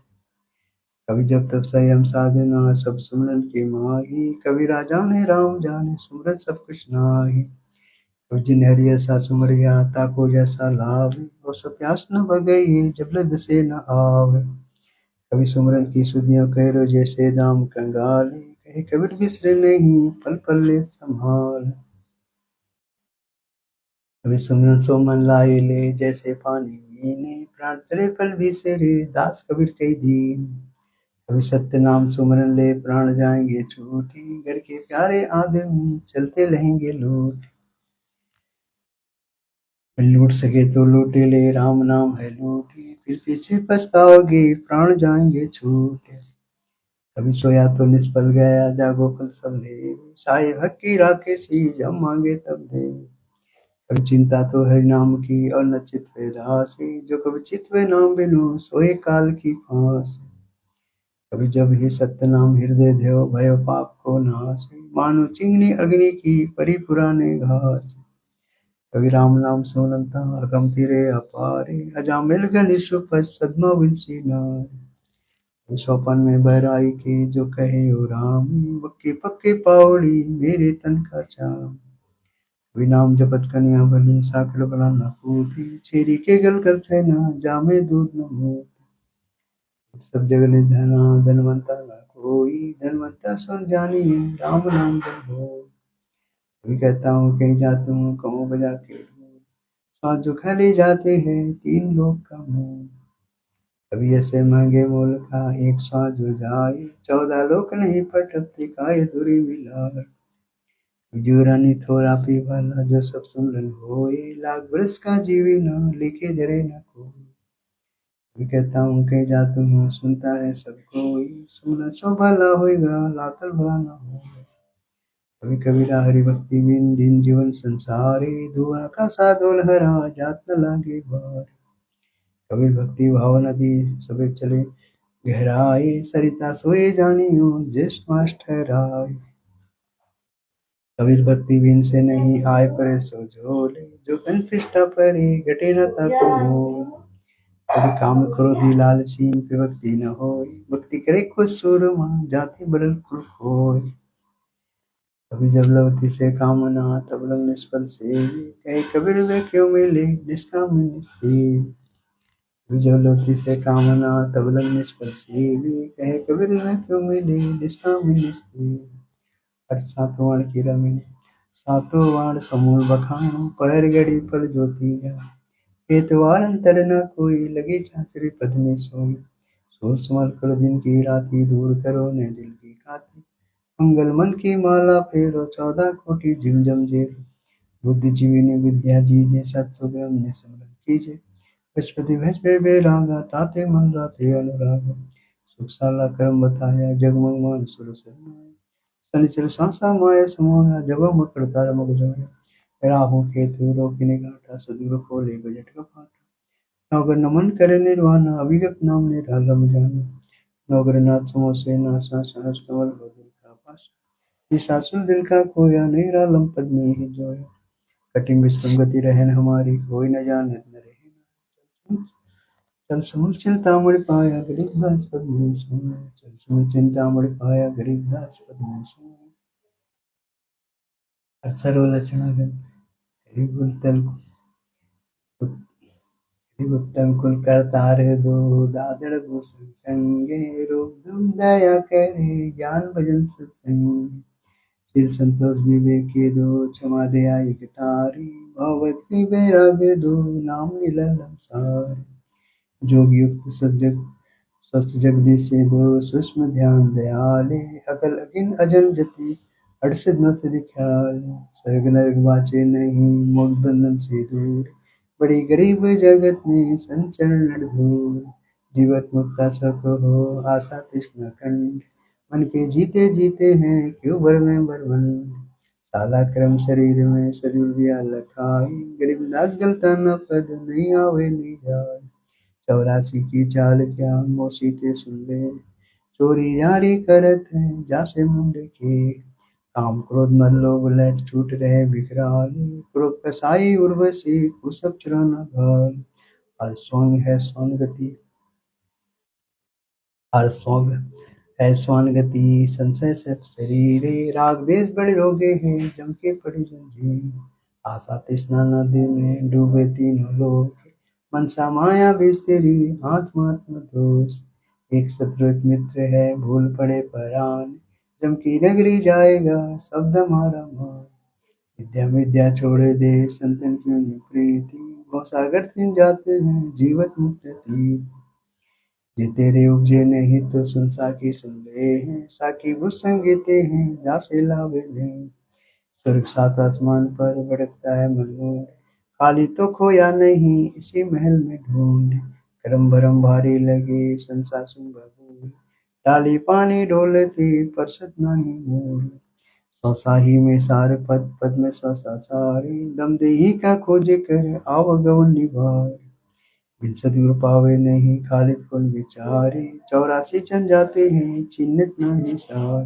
कभी जब तब संयम साधना सब सुमरन की माही। कभी राजा ने राम जाने सुमरन सब कुछ नाही। कभी जिन हरि ऐसा सुमरिया ताको जैसा लाभ। और सो प्यास न बगई जब लद से न आवे। कभी सुमरन की सुधियों कह जैसे दाम कंगाले। कहे कबीर बिसरे नहीं पल पल ले संभाल। कभी सुमरन सो मन लाए ले जैसे पानी मीने। प्राण चले पल बिसरे दास कबीर कई दीन। कभी सत्य नाम सुमरन ले प्राण जाएंगे छूटी। घर के प्यारे आदमी चलते रहेंगे लूट। लूट सके तो लूटे ले राम नाम है लूटी। फिर पीछे पछताओगे प्राण जाएंगे छूट। कभी सोया तो निष्फल गया जागो कल सब ले। साए हक की राकेशी जब मांगे तब दे। कभी चिंता तो हरि नाम की और न चित्वे राशि। जो कभी चित्वे नाम बिनु सोए काल की फांस। कभी जब ही सत्य नाम हृदय ध्यव भयो पाप को नाश। मानो चिंगनी अग्नि की परी पुराने घास। कभी राम नाम सोनंता अगम तिरे अपारे। अजामिल गनि सुपज सदमा विलसी नार। सोपन में बहराई की जो कहे ओ राम। बक्के पक्के पावड़ी मेरे तन का चाम। कभी नाम जपत कन्या भली साकड़ बना न पूती। छेरी के गल करते न जामे दूध न मूत। सब जग निधना धनवंता न कोई। धनवंता सुन जानिए राम नाम धन हो। कभी कहता हूँ कहीं जाता हूँ कहूँ बजा के ढोल। सांस जो खाली जाते हैं 3 लोग का मोल। कभी ऐसे महंगे मोल का एक सांस जो जाए। 14 लोग नहीं पटकते काय दूरी मिलाए। जुरानी थोड़ा पी वाला जो सब सुमरन होए। लाख बरस का जीवी ना लेके डरे ना कोई। कभी कहता हूँ कहीं जाता हूँ सुनता है सब कोई। सुमरन सो भला होएगा लातल भला ना होगा। कभी कबीरा हरि भक्ति बिन जिन जीवन संसारे। दुआ का साधो हरा जात न लागे बार। कबीर भक्ति भाव नदी सबे चले गहराई। सरिता सोए जानियो ज्येष्ठ मास ठहराए। कबीर भक्ति बिन से नहीं आए परे सो झोले। जो तन पृष्ठा परे घटे न ताको मोल। कभी काम क्रोधी लालची पे भक्ति न होय। भक्ति करे खुद सूरमा जाति बरल कुल खोय। कभी जब लवती से कामना तब लग निष्फल से। कहे कबीर वे क्यों मिले निष्काम निस्तेज। कभी जब लवती से कामना तब लग निष्फल से। कहे कबीर वे क्यों मिले निष्काम निस्तेज। हर सातों वाण की रमिनी सातों वाण समूल बखानो। पैर गड़ी पर ज्योति है पेतवार अंतर न कोई। लगी चाचरी पद में सोई। सोच समर करो दिन की राती, दूर करो ने दिल की खाती। मंगल मन की माला फेरो, 14 कोटि झिमझम झेलो। बुद्धिजीविनी विद्या दीजिए, सत्सुगम ने सिमरन कीजिए। बृहस्पति भज पे बेरागा, ताते मन राते अनुरागा। सुख साला कर्म बताया, जगमग मान सुर सरनाया। शनिचर सांसा माया समाया, जब मकर तारा मग जाया। राहु केतु रोकिने घाटा, सदगुरु खोले बजट का पाटा। नौकर नमन करे निर्वाणा, अभिगत नाम निरालम जाना। नौकर नाथ समोसे नासा, सहस कमल हो दिल का पासा। सासुर दिल का खोया, निरालम पद में ही जोया। कटिंग विश्रम गति रहन हमारी, कोई न जाने न रहे। चल समूल चिंतामणि पाया, गरीबदास पद में सोया। चल समूल चिंतामणि पाया, गरीबदास पद में सोया। सर्वलक्षणागन हरिगुरुतल हरिगुरुतम कुल करतार दो, दादड़ भूषण संगे। रूप दुम दया करे, ज्ञान भजन सत्संग। सिर संतोष विवेक के दो, क्षमा दया एक तारी। भगवती वैराग दो, नाम निलम सार। जोग युक्त सज्जग स्वस्थ जगदीश से दो, सूक्ष्म ध्यान दयाले। अकल अगिन अजन जति, अड़सद न सिद्धि ख्याल। सर्ग नरक बाचे नहीं, मोक्ष बंधन से दूर। बड़ी गरीब जगत में संचरण नर दूर। जीवत मुक्ता सक हो, आशा तृष्णा खंड। मन के जीते जीते हैं, क्यों भर में बरबंड। साला क्रम शरीर में सदुर्दिया लखाई। गरीबदास गलता न पद, नहीं आवे नहीं जाए। 84 की चाल क्या, मौसी ते सुन ले। चोरी यारी करत है, जासे मुंडे के। काम क्रोध मद लोभ लट, छूट रहे बिखराल। क्रोध कसाई उर्वशी, कुसब चुराना घाल। हर सोंग है सोन गति, हर सोंग है स्वान गति। संशय सब शरीरे, राग देश बड़े रोगे हैं, जम के पड़ी जंजीर। आशा तृष्णा नदी में डूबे तीनों लोग। मनसा माया बिस्तरी, आत्मात्म दोष। एक शत्रु एक मित्र है, भूल पड़े परान। जम की नगरी जाएगा, शब्द हमारा मान। विद्या विद्या छोड़ दे, संतन क्यों नहीं प्रीति। गौसागर तीन जाते हैं, जीवत मुक्त थी। ये तेरे उपजे नहीं तो सुन साकी सुन ले हैं। साकी बुझ संगीते हैं, जा से लावे ले। स्वर्ग सात आसमान पर भड़कता है मनमोर। खाली तो खोया नहीं, इसी महल में ढूंढ। करम भरम भारी लगे, संसा सुन बबूल। डाली पानी डोलती, परसत नहीं मूल। सौसाही में सार पद, पद में सौसा सारी। दम देही का खोज कर, आवगवन निभार। बिन सदगुरु पावे नहीं, खाली फुल विचारे। 84 जन जाते हैं, चिन्हित नहीं सार।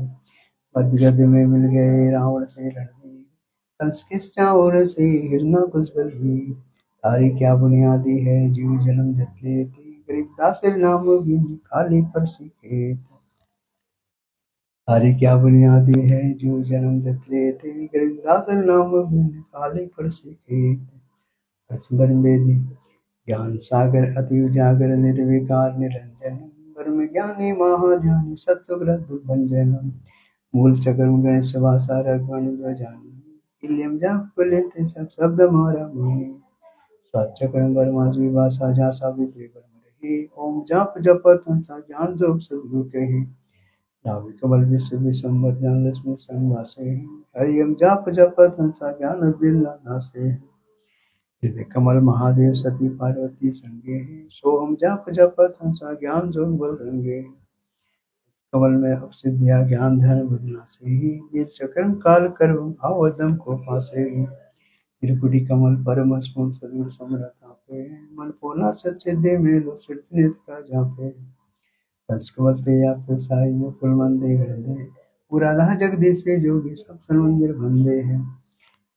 पदगद में मिल गए, रावण से रणधीर। कंस किस चाउर से, हिरना कुछ बलवीर। तारी क्या बुनियादी है, जीव जन्म जत लेती। गरीबदास नाम बिन, खाली पर खेत। तारी क्या बुनियादी है, जीव जन्म जत लेते। गरीबदास नाम बिन, खाली पर खेत। स्मरण वेदी ज्ञान सागर अति उजागर, निर्विकार निरंजन। ब्रह्म ज्ञानी महाज्ञानी, सत्सुग्रत भंजन। मूल चक्र गणेश वासा, रघुवन ध्वजानी। इलियम जाप लेते सब शब्द मारा मोहि। स्वाचक्र बरमाजी वासा, जा सावित्री ब्रह्म रही। ओम जाप जपत हंसा, ज्ञान जोग सद्गुरु कही। नाभि कमल विश्व विश्वम्बर, ज्ञान लक्ष्मी संवासे। हरियम जाप जपत हंसा, ज्ञान बिरला नासे। हृदय कमल महादेव, सती पार्वती संगे। सोहम जाप जपत हंसा, ज्ञान जोग बल रंगे। कमल में अवसिद्धिया, ज्ञान धन बुधना से ही। वीर चक्रम काल कर, भावदम को पासे ही। त्रिपुटी कमल परम स्मूल, सदगुरु समरथ आपे। मन पोला सत सिद्धि में लो, सिद्धि नित का जापे। संस्कवल ते आप साई, कुल मंदे हृदय। पूरा रहा जगदीश से जोगी, सब सन मंदिर बंदे हैं।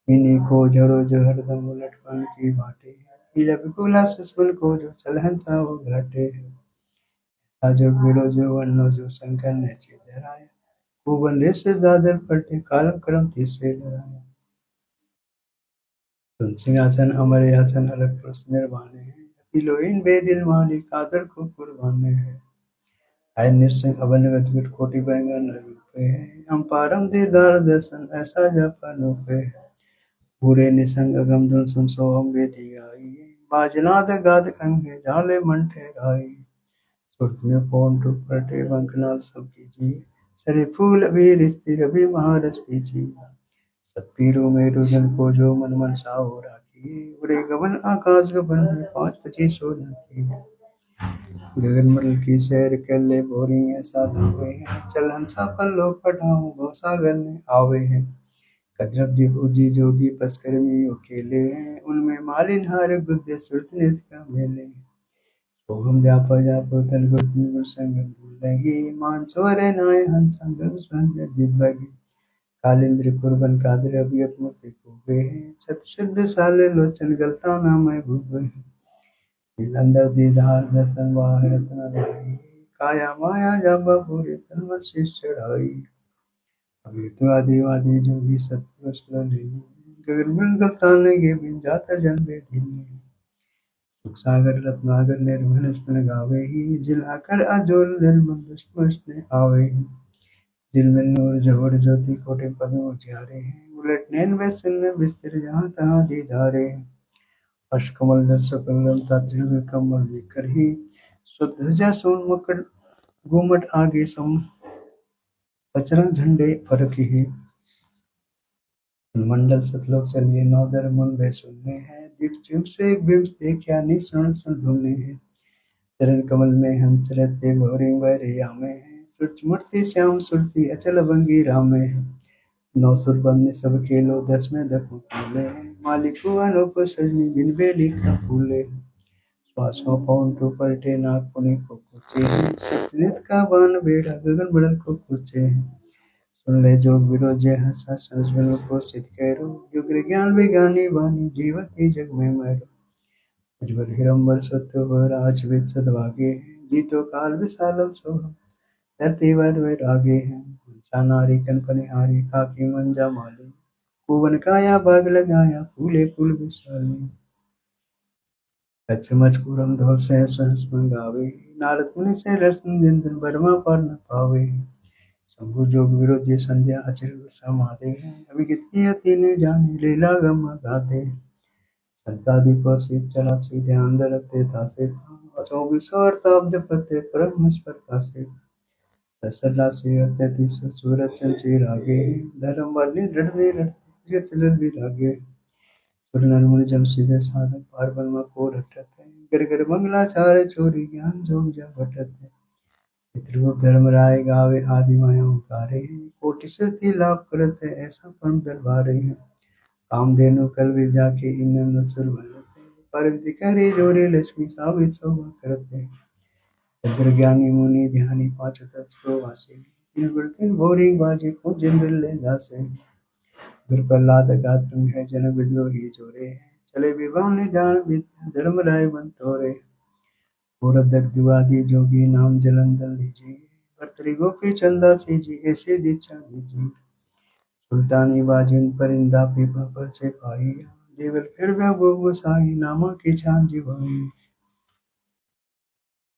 इन्हीं को जरो जो हरदम उलट पान की बाटे। पीला बिपुला सुस्मन को जो चलहन सा वो घाटे। साजो बीड़ो जो वनो जो, शंकर ने चीर धराया। भुवन ऋष दादर पलटे, कालम करम तीसरे डराया। सुन सिंहासन हमारे आसन, अलग पुरुष निर्वाणे हैं। तिलोइन बेदिल मालिक, आदर को कुर्बाने हैं। आय निरसंग अवनगत विट, कोटि बैंगन रूपे हैं। हम पारम दीदार दर्शन, ऐसा जप अनूपे है। पूरे निसंग अगम धुन, सुन सोहम वेदी गाई। बाजनाद गाद अंगे, झाले मन ठहराई। सुरत में पौन टू पलटे बंकनाल सब कीजिए, सरे फूल अबीर स्थिर अभी महारस पीजिए, सतपीरो में रुदन को जो मन मन साहो राखी, उड़े गगन आकाश गगन में 5 25 राखी, गगन मल की सैर कर ले बोरी ऐसा धावे हैं, चल हंसा पल्लो पढ़ाऊं गौ सागर में आवे हैं, कदरब जी पूजी जोगी पसकर में अकेले हैं, उनमें मालिन हार गुद्दे सुरत नित का मेले हैं, तो हम जापो जापो तल गुर संग लगी, मान सोरे नाय हंसंग संग जित लगी, कालिंद्र कुर्बन कादर अभियत मुक्ति कुबे हैं, छत सिद्ध साले लोचन गलता नाम भूबे हैं, दिलंदर दीदार दर्शन वाह रत्न लाई, काया माया जाबा पूरे तन मन शीश चढ़ाई, अभी तो आदिवादी जोगी सत्पुरुष ले, गगन मंगल ताने गे बिन जाता जन बेदी, सुख सागर रत्नागर निर्मल स्तन गावे ही, जिल आकर अजोल निर्मल दुष्ट आवे ही, दिल में नूर जोहर ज्योति कोटि पद उजियारे हैं, उलट नैन वे सिल बिस्तर जहाँ तहाँ दीदारे हैं, अष्टकमल दल सकल रमता त्रिभुज कमल लेकर ही, स्वध्वजा सोन मकड़ घूमट आगे सम बजरंग झंडे फरक ही, मंडल सतलोक चलिए नौदर मन वे सुनने हैं, दीप से एक बिम्स देखा निसुन सुन ढूंढने हैं, चरण कमल में हंस रहते भौरी बरिया में है, सूक्ष्मूर्ति श्याम सुरती अचल भंगी राम में है, 9 सुर बंद सब खेलो 10 में दखो फूले हैं, मालिक अनूप सजनी बिन बेली का फूले, श्वासों पवन टू पलटे नाग पुनि को पूछे हैं, सतनित का बान बेड़ा गगन बदल को पूछे हैं, सुन ले जोग विरोजे हंसा संस्मरण को सिद्ध करो, युग ज्ञान विज्ञानी वाणी जीवती जग में मरो, उज्ज्वल हिरंबर सत्य राज वेद सदभागे हैं, जीतो काल विशालम सोहम धरती वर वे रागे हैं, मनसा नारी कन पनिहारी काकी मंजा माली, कुवन काया बाग लगाया फूले फूल विशाली, लक्ष्मच पूरम धोल से सहस गावे, नारद मुनि से रसन दिन दिन बर्मा पर न पावे, शंभु जोग विरोधी संध्या अचल समाधे हैं, अभिगत की अति ने जाने लीला गम गाते, संतादि को सीत चला सी ध्यान धरते तासे, 24 जपते परम प्रकाशे, ससला से अत्यति सूरज चंची रागे, धर्म वर्णि दृढ़ वीर चल विरागे, सुर नर मुनि जम सीधे साधक पार ब्रह्म को रटते, गर गर मंगलाचार्य चोरी ज्ञान जोग जा भटते, चित्रगुप्त धर्मराय गावे आदि माया उकारे, कोटि सिद्धि लाभ करते ऐसा परम दरबारे हैं, कामधेनु कल भी जाके इन नसुर बनते, पार्वती करे जोरे लक्ष्मी सावित शोभा करते, चंद्र ज्ञानी मुनि ध्यानी 5 तत्व वासे, तीन गुण तीन भोरी बाजे को जिन ले दासे, गुर प्रहलाद गात्र में है जन विद्रोही जोरे हैं, चले विवाह निधान विद्या धर्मराय बंतोरे, पूरदक द्वादि जोगी नाम जलंधर लीजिए, भर्तृ गोपी चंदा सीजी ऐसे दीक्षा दीजिए, सुल्तानी बाजिन परिंदा पीपा पर से पाई, देवल फिर वह गोसाई नामा की झांझिवाई,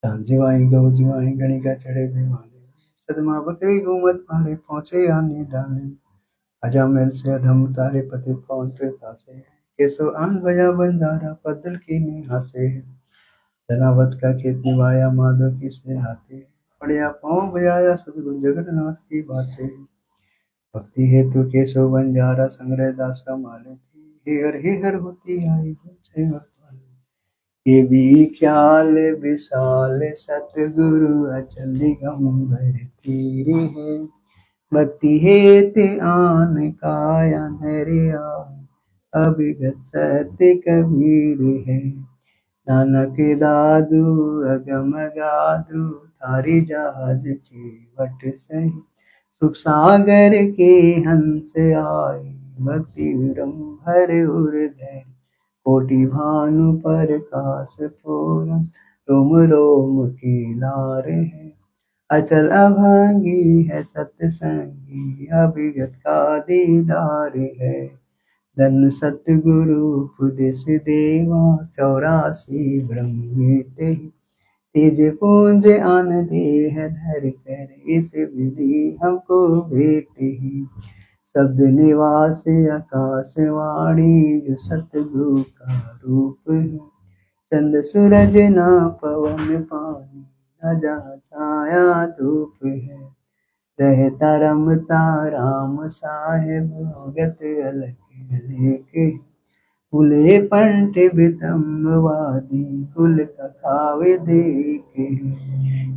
झांझिवाई गौ जिवाई गणिका चढ़े बेमाले, सदमा बकरी घूमत मारे पहुंचे आने डाले, अजामिल से अधम तारे पतित पवन प्रेतासे, केसव आन बजा बंजारा पदल की ने हासे, धनावत का खेत निभाया माधव की से हाथे, पड़िया पाँव बजाया सदगुरु जगन्नाथ की बातें, भक्ति हेतु केशव बंजारा संग्रह दास का माले थी, हे हर होती आई बच्चे और पाले, ये भी ख्याल विशाल सतगुरु अचल दिगंबर तेरे है, भक्ति हेत आन काया धैर्य अभिगत सत्य कबीर है, नानक दादू अगम गादू थारी जहाज की वट सही, सुख सागर के हंस आए भक्ति हर उर्धर, कोटि भानु प्रकाश पूरन रोम रोम की लार है, अचल अभागी है सत्संगी अभिगत का दीदार है, धन सतगुरु उपदेश देवा 84 ब्रह्म ते, तेज पूंज आन देह धर कर इस विधि हमको भेटे ही, शब्द निवास आकाशवाणी जो सतगुरु का रूप है, चंद सूरज ना पवन पानी जहाँ जहाँ छाया धूप है, रहता रमता राम साहेब भगत अलग लेके, फूले पंट बितम्बवादी कुल का खावे देखे,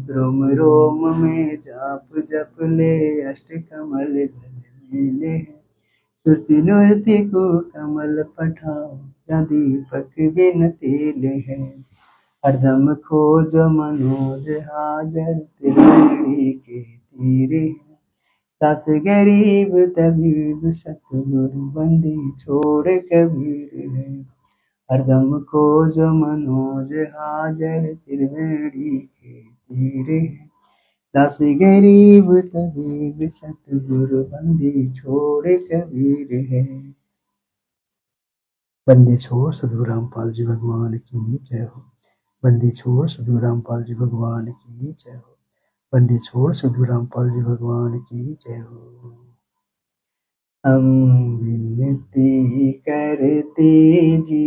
रोम रोम में जाप जप ले अष्ट कमल धर ले, श्रुति नुरति को कमल पठाओ या दीपक बिन तेल है, हरदम खोज मनोज हाजर त्रिवेणी के तीरे, दास गरीब तबीब सतगुरु बंदी छोड़ कबीर है, हरदम खोज मनोज हाजर त्रिवेणी के तीरे, दास गरीब तबीब सतगुरु बंदी छोड़ कबीर है। बंदी छोड़ सदगुरु रामपाल जी भगवान की जय हो। बंदी छोड़ सदगुरु रामपाल जी भगवान की जय हो। बंदी छोड़ सदगुरु रामपाल जी भगवान की जय हो। हम विनती करते जी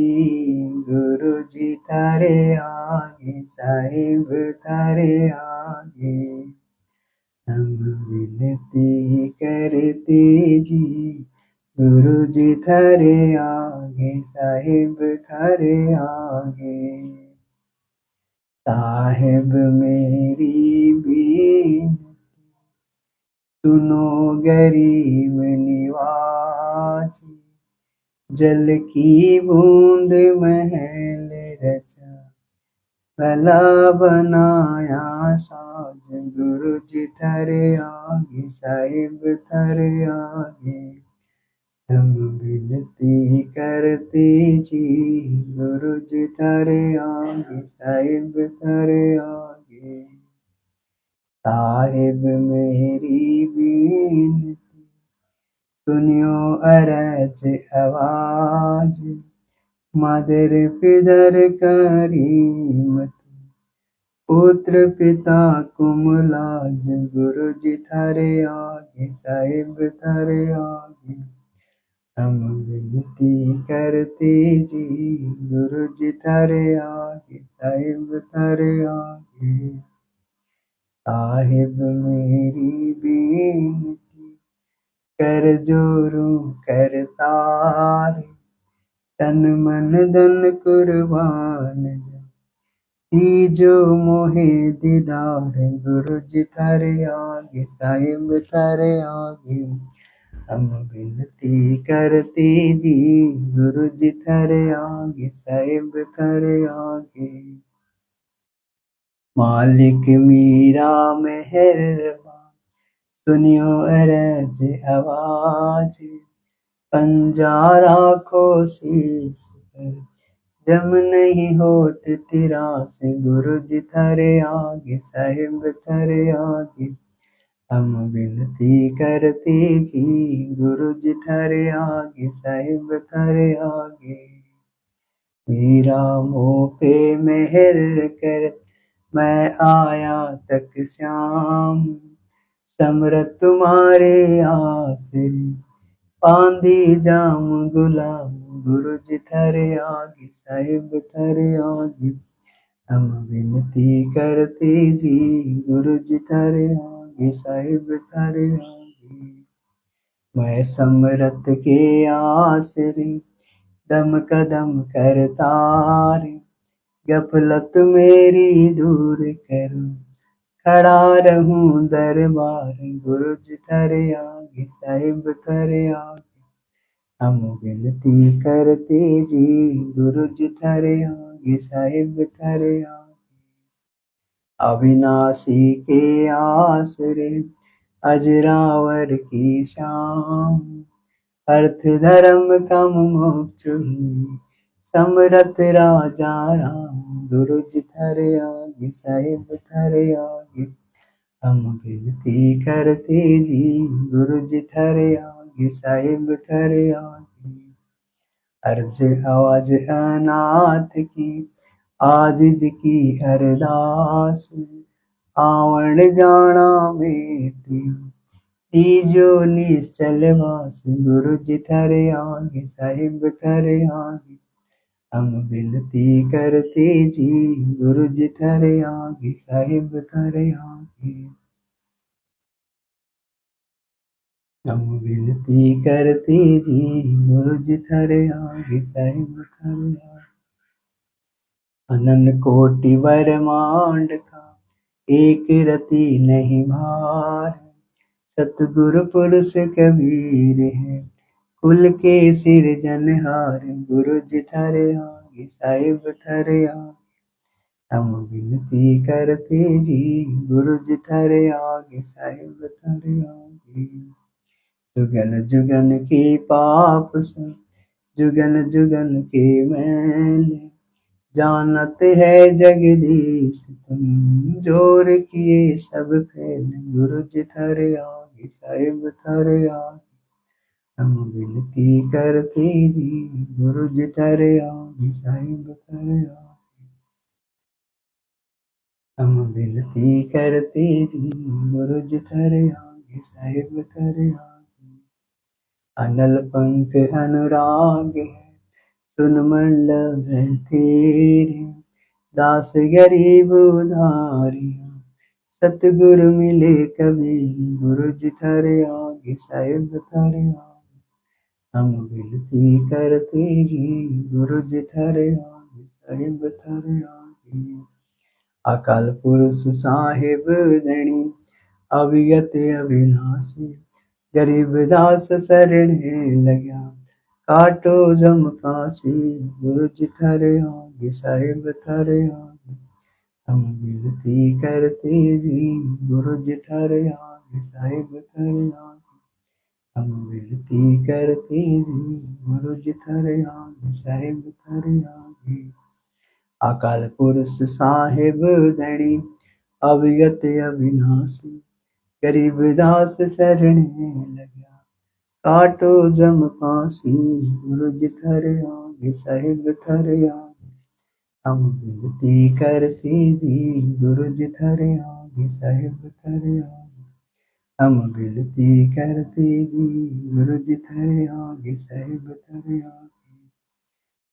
गुरु जी तारे आगे, साहिब तारे आगे, हम विनती करते जी गुरु जी थारे आगे, साहिब थारे आगे, साहिब मेरी बीन सुनो गरीब निवाजी, जल की बूंद महल रचा, भला बनाया साज, गुरु जी थारे आगे, साहिब थारे आगे, हम विनती करते जी गुरु जी थारे आगे, साहिब थारे आगे, साहिब मेरी बीनती सुनियो अरज आवाज, मदर पिदर करीमत, पुत्र पिता कुमलाज, गुरु जी थारे आगे, साहिब थारे आगे, हम विनती करते जी गुरु जी थारे आगे, साहिब थारे आगे, साहिब मेरी बेनती कर जोरू करतार, तन मन धन कुर्बान जो मोहे दीदार, गुरु जी थारे आगे, साहिब थारे आगे, हम विनती करते जी गुरु जी थारे आगे, साहिब थारे आगे, मालिक मीरा मेहरबान सुनियो अरज आवाज, पंजा राखो शीश पर, जम नहीं होत तिरास, गुरु जी थारे आगे, साहिब थारे आगे, हम विनती करते जी गुरु जी थारे आगे, साहिब थारे आगे, मेरा मोह पे मेहर कर, मैं आया तक श्याम, समरत तुम्हारे आसरे, पांदी जाम गुलाम, गुरु जी थारे आगे, साहिब थारे आगे, हम विनती करते जी गुरु जी थारे आगे, साहिब थारे आगे, मैं समरत के आसरे, दम कदम करतार, गफलत मेरी दूर करो, खड़ा रहूं दरबार, गुरु जी थारे आगे, साहिब थारे आगे, हम विनती करते जी गुरु जी थारे आगे, साहिब थारे आगे, अविनाशी के आसरे, अजरावर की शाम, अर्थ धर्म काम मोक्ष हुई, समरथ राजा राम, गुरु जी थारे आगे, साहिब थारे आगे, हम विनती करते जी गुरु जी थारे आगे, साहिब थारे आगे, अर्ज आवाज अनाथ की, आजिज की अरदास, आवण जाना मेटी, तीजो निश्चल वास, गुरु जी थारे आगे, साहिब थारे आगे, हम विनती करते जी, गुरु जी थारे आगे, साहिब थारे आगे। हम विनती करते जी, गुरु जी थारे आगे, साहिब थारे आगे। अनंत कोटि ब्रह्मांड का एक रति नहीं भार, सतगुरु पुरुष कबीर है, कुल के सिरजनहार। गुरु जी थारे आगे, साहिब थारे आगे। हम विनती करते जी, गुरु जी थारे आगे, साहिब थारे आगे। जुगन जुगन के पाप सब, जुगन जुगन के मैल, जानत है जगदीश तुम, जोर किए सब फैल। गुरु जी थारे आगे, साहिब थारे आगे। हम विनती करते जी, गुरु जी थारे आगे, साहिब थारे आगे। हम विनती करते जी, गुरु जी थारे आगे, साहिब थारे आगे। अनल पंख अनुराग है, सुन मंडल है तेरे, दास गरीब उधारिया, सतगुरु मिले कबीर। गुरु जी थारे आगे, साहिब थारे आगे। हम विनती करते जी, गुरु जी थारे आगे, साहिब थारे आगे। अकाल पुरुष साहिब धणी, अविगत अविनाशी, गरीब दास शरण लग्या, काटो जम फांसी। गुरु जी थारे आगे, साहिब थारे आगे। हम विनती करते जी, गुरु जी थारे आगे, साहिब थारे आगे। हम विनती करते जी, गुरु जी थारे आगे, साहिब थारे आगे। अकाल पुरुष साहिब धणी, अविगत अविनाशी, गरीब दास शरण लग्या, काटो जम फांसी। गुरु जी थारे आगे, साहिब थारे आगे। हम विनती करते जी, गुरु जी थारे आगे, साहिब थारे आगे। हम विनती करते जी, गुरु जी थारे आगे, साहिब थारे आगे।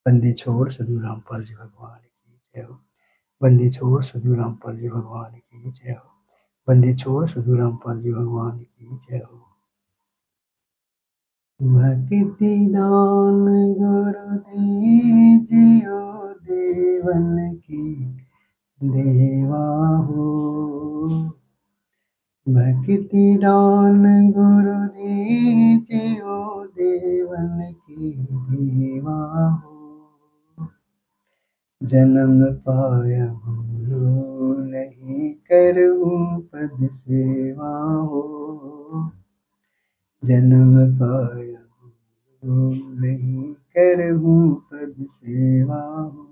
बंदी छोड़ सदगुरु रामपाल जी भगवान की जय हो। बंदी छोड़ सदगुरु रामपाल जी भगवान की जय हो। बंदी छोड़ सदगुरु रामपाल जी भगवान की जय हो। भक्ति दान गुरु दीजियो, देवन की देवा हो। भक्ति दान गुरु दीजियो, देवन की देवा हो। जन्म पाया भूलो नहीं, करूं पद सेवा हो। जन्म पाया भूलो नहीं, करूं पद सेवा हो।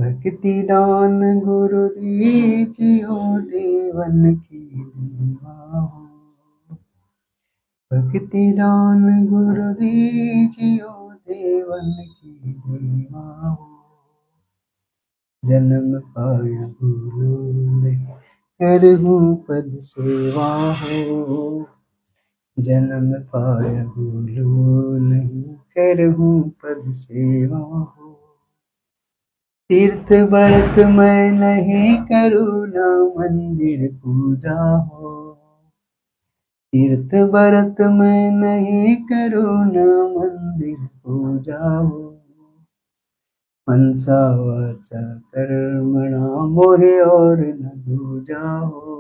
भक्ति दान गुरु दीजियो, देवन की देवा हो। भक्ति दान गुरु दीजियो, देवन की देवा हो। जन्म पाया भूलो नहीं, करूं पद सेवा हो। जन्म पाया भूलो नहीं, करूं पद सेवा हो। तीर्थ व्रत मैं नहीं करूँ, ना मंदिर पूजा हो। तीर्थ व्रत मैं नहीं करूँ, ना मंदिर पूजा हो। मनसा वाचा कर्मणा मोहे और न दूजा हो।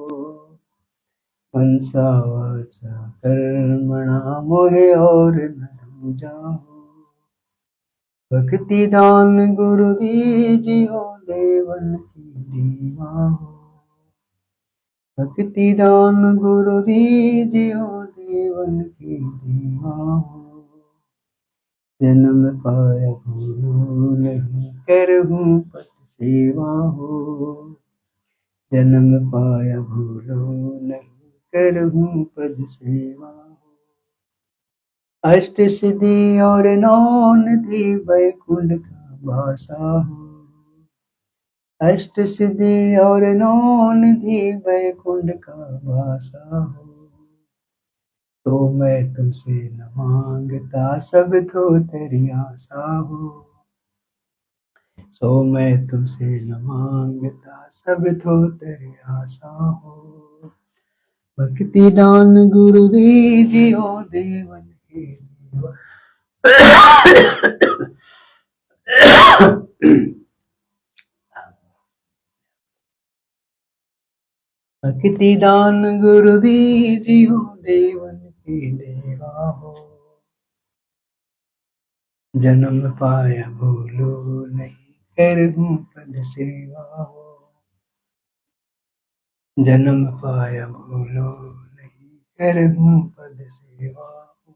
मनसा वाचा कर्मणा मोहे और न दूजा हो। भक्ति दान गुरु दीजियो, देवन की देवा हो। भक्ति दान गुरु दीजियो, देवन की देवा हो। जन्म पाया भूलो नहीं, करहूँ पद सेवा हो। जन्म पाया भूलो नहीं, करहूँ पद सेवा हो। अष्ट सिद्धि और नौ निधि, वैकुंठ का वासा हो। अष्ट सिद्धि और नौ निधि, वैकुंठ का वासा हो। तो मैं तुमसे न मांगता, सब तो तेरी आशा हो। सो मैं तुमसे न मांगता, सब तो तेरी आशा हो। भक्ति दान गुरु दीजियो देवन के देवा। भक्ति दान गुरु दीजियो देवन के देवा हो। जन्म पाया भूलो नहीं, करूं पद सेवा हो। जन्म पाया भूलो नहीं, करूं पद सेवा हो।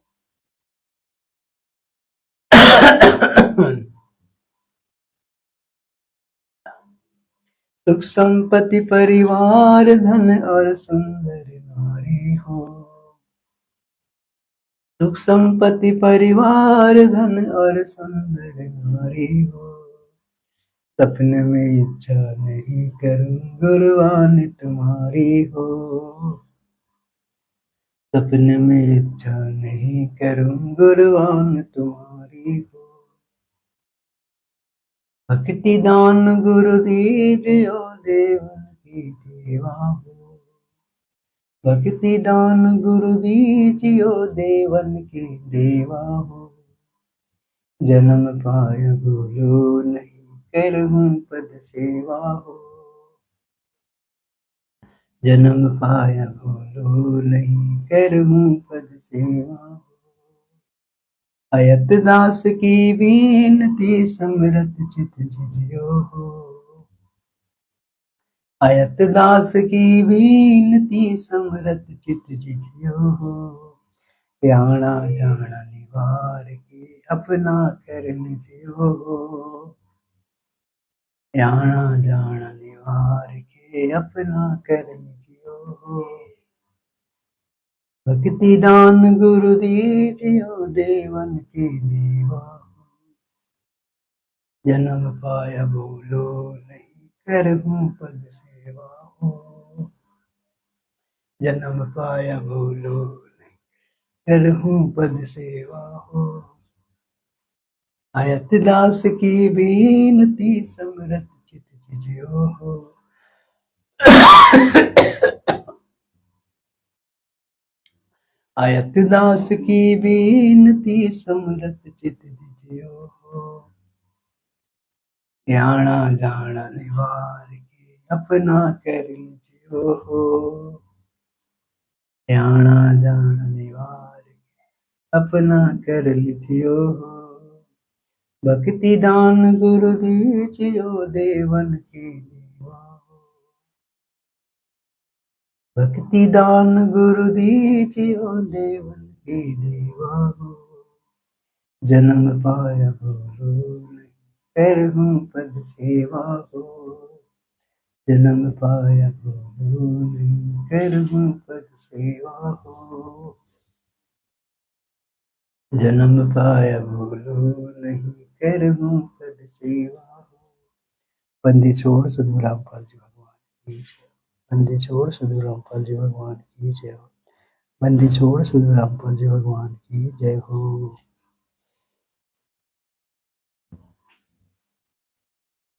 सुख संपत्ति परिवार धन और सुंदर नारी हो। सुख संपत्ति परिवार धन और सुंदर नारी हो। सपने में इच्छा नहीं करूं, गुरुवान तुम्हारी हो। सपने में इच्छा नहीं करूं, गुरुवान तुम्हारी हो। भक्ति दान गुरु दीजियो देवन की देवा हो। भक्ति दान गुरु दीजियो देवन के देवा हो। जन्म पाया भूलो नहीं, करूं पद सेवा हो। जन्म पाया भूलो नहीं, करूं पद सेवा हो। अयत दास की बीनती समरत चित जियो हो। अयत दास की बीनती समरत चित जियो हो। आना जाना निवार के अपना कर लीजियो हो। आना जाना निवार के अपना कर लीजियो हो। भक्ति दान गुरु दीजियो देवन के देवा हो। जन्म पाया भूलो नहीं, करूं पद सेवा हो। जन्म पाया भूलो नहीं, करूं पद सेवा हो। आयत दास की बीनती समरत चित जियो हो। आयत दास की बीनती समरत चित जियो हो। आना जाना निवार के अपना कर लीजियो हो। आना जाना निवार के अपना कर लीजियो हो। भक्ति दान गुरु दीजियो देवन के देवा हो। भक्ति दान गुरु दीजियो देवन के देवा हो। जन्म पाया भूलो नहीं, करूं पद सेवा हो। जन्म पाया भूलो नहीं, करूं पद सेवा हो। जन्म पाया भूलो नहीं, करूं पद सेवा हो। बंदी छोड़ सदगुरु रामपाल जी भगवान की जय। बंदी छोड़ सदगुरु रामपाल जी भगवान की जय हो। बंदी छोड़ सदगुरु रामपाल जी भगवान की जय हो।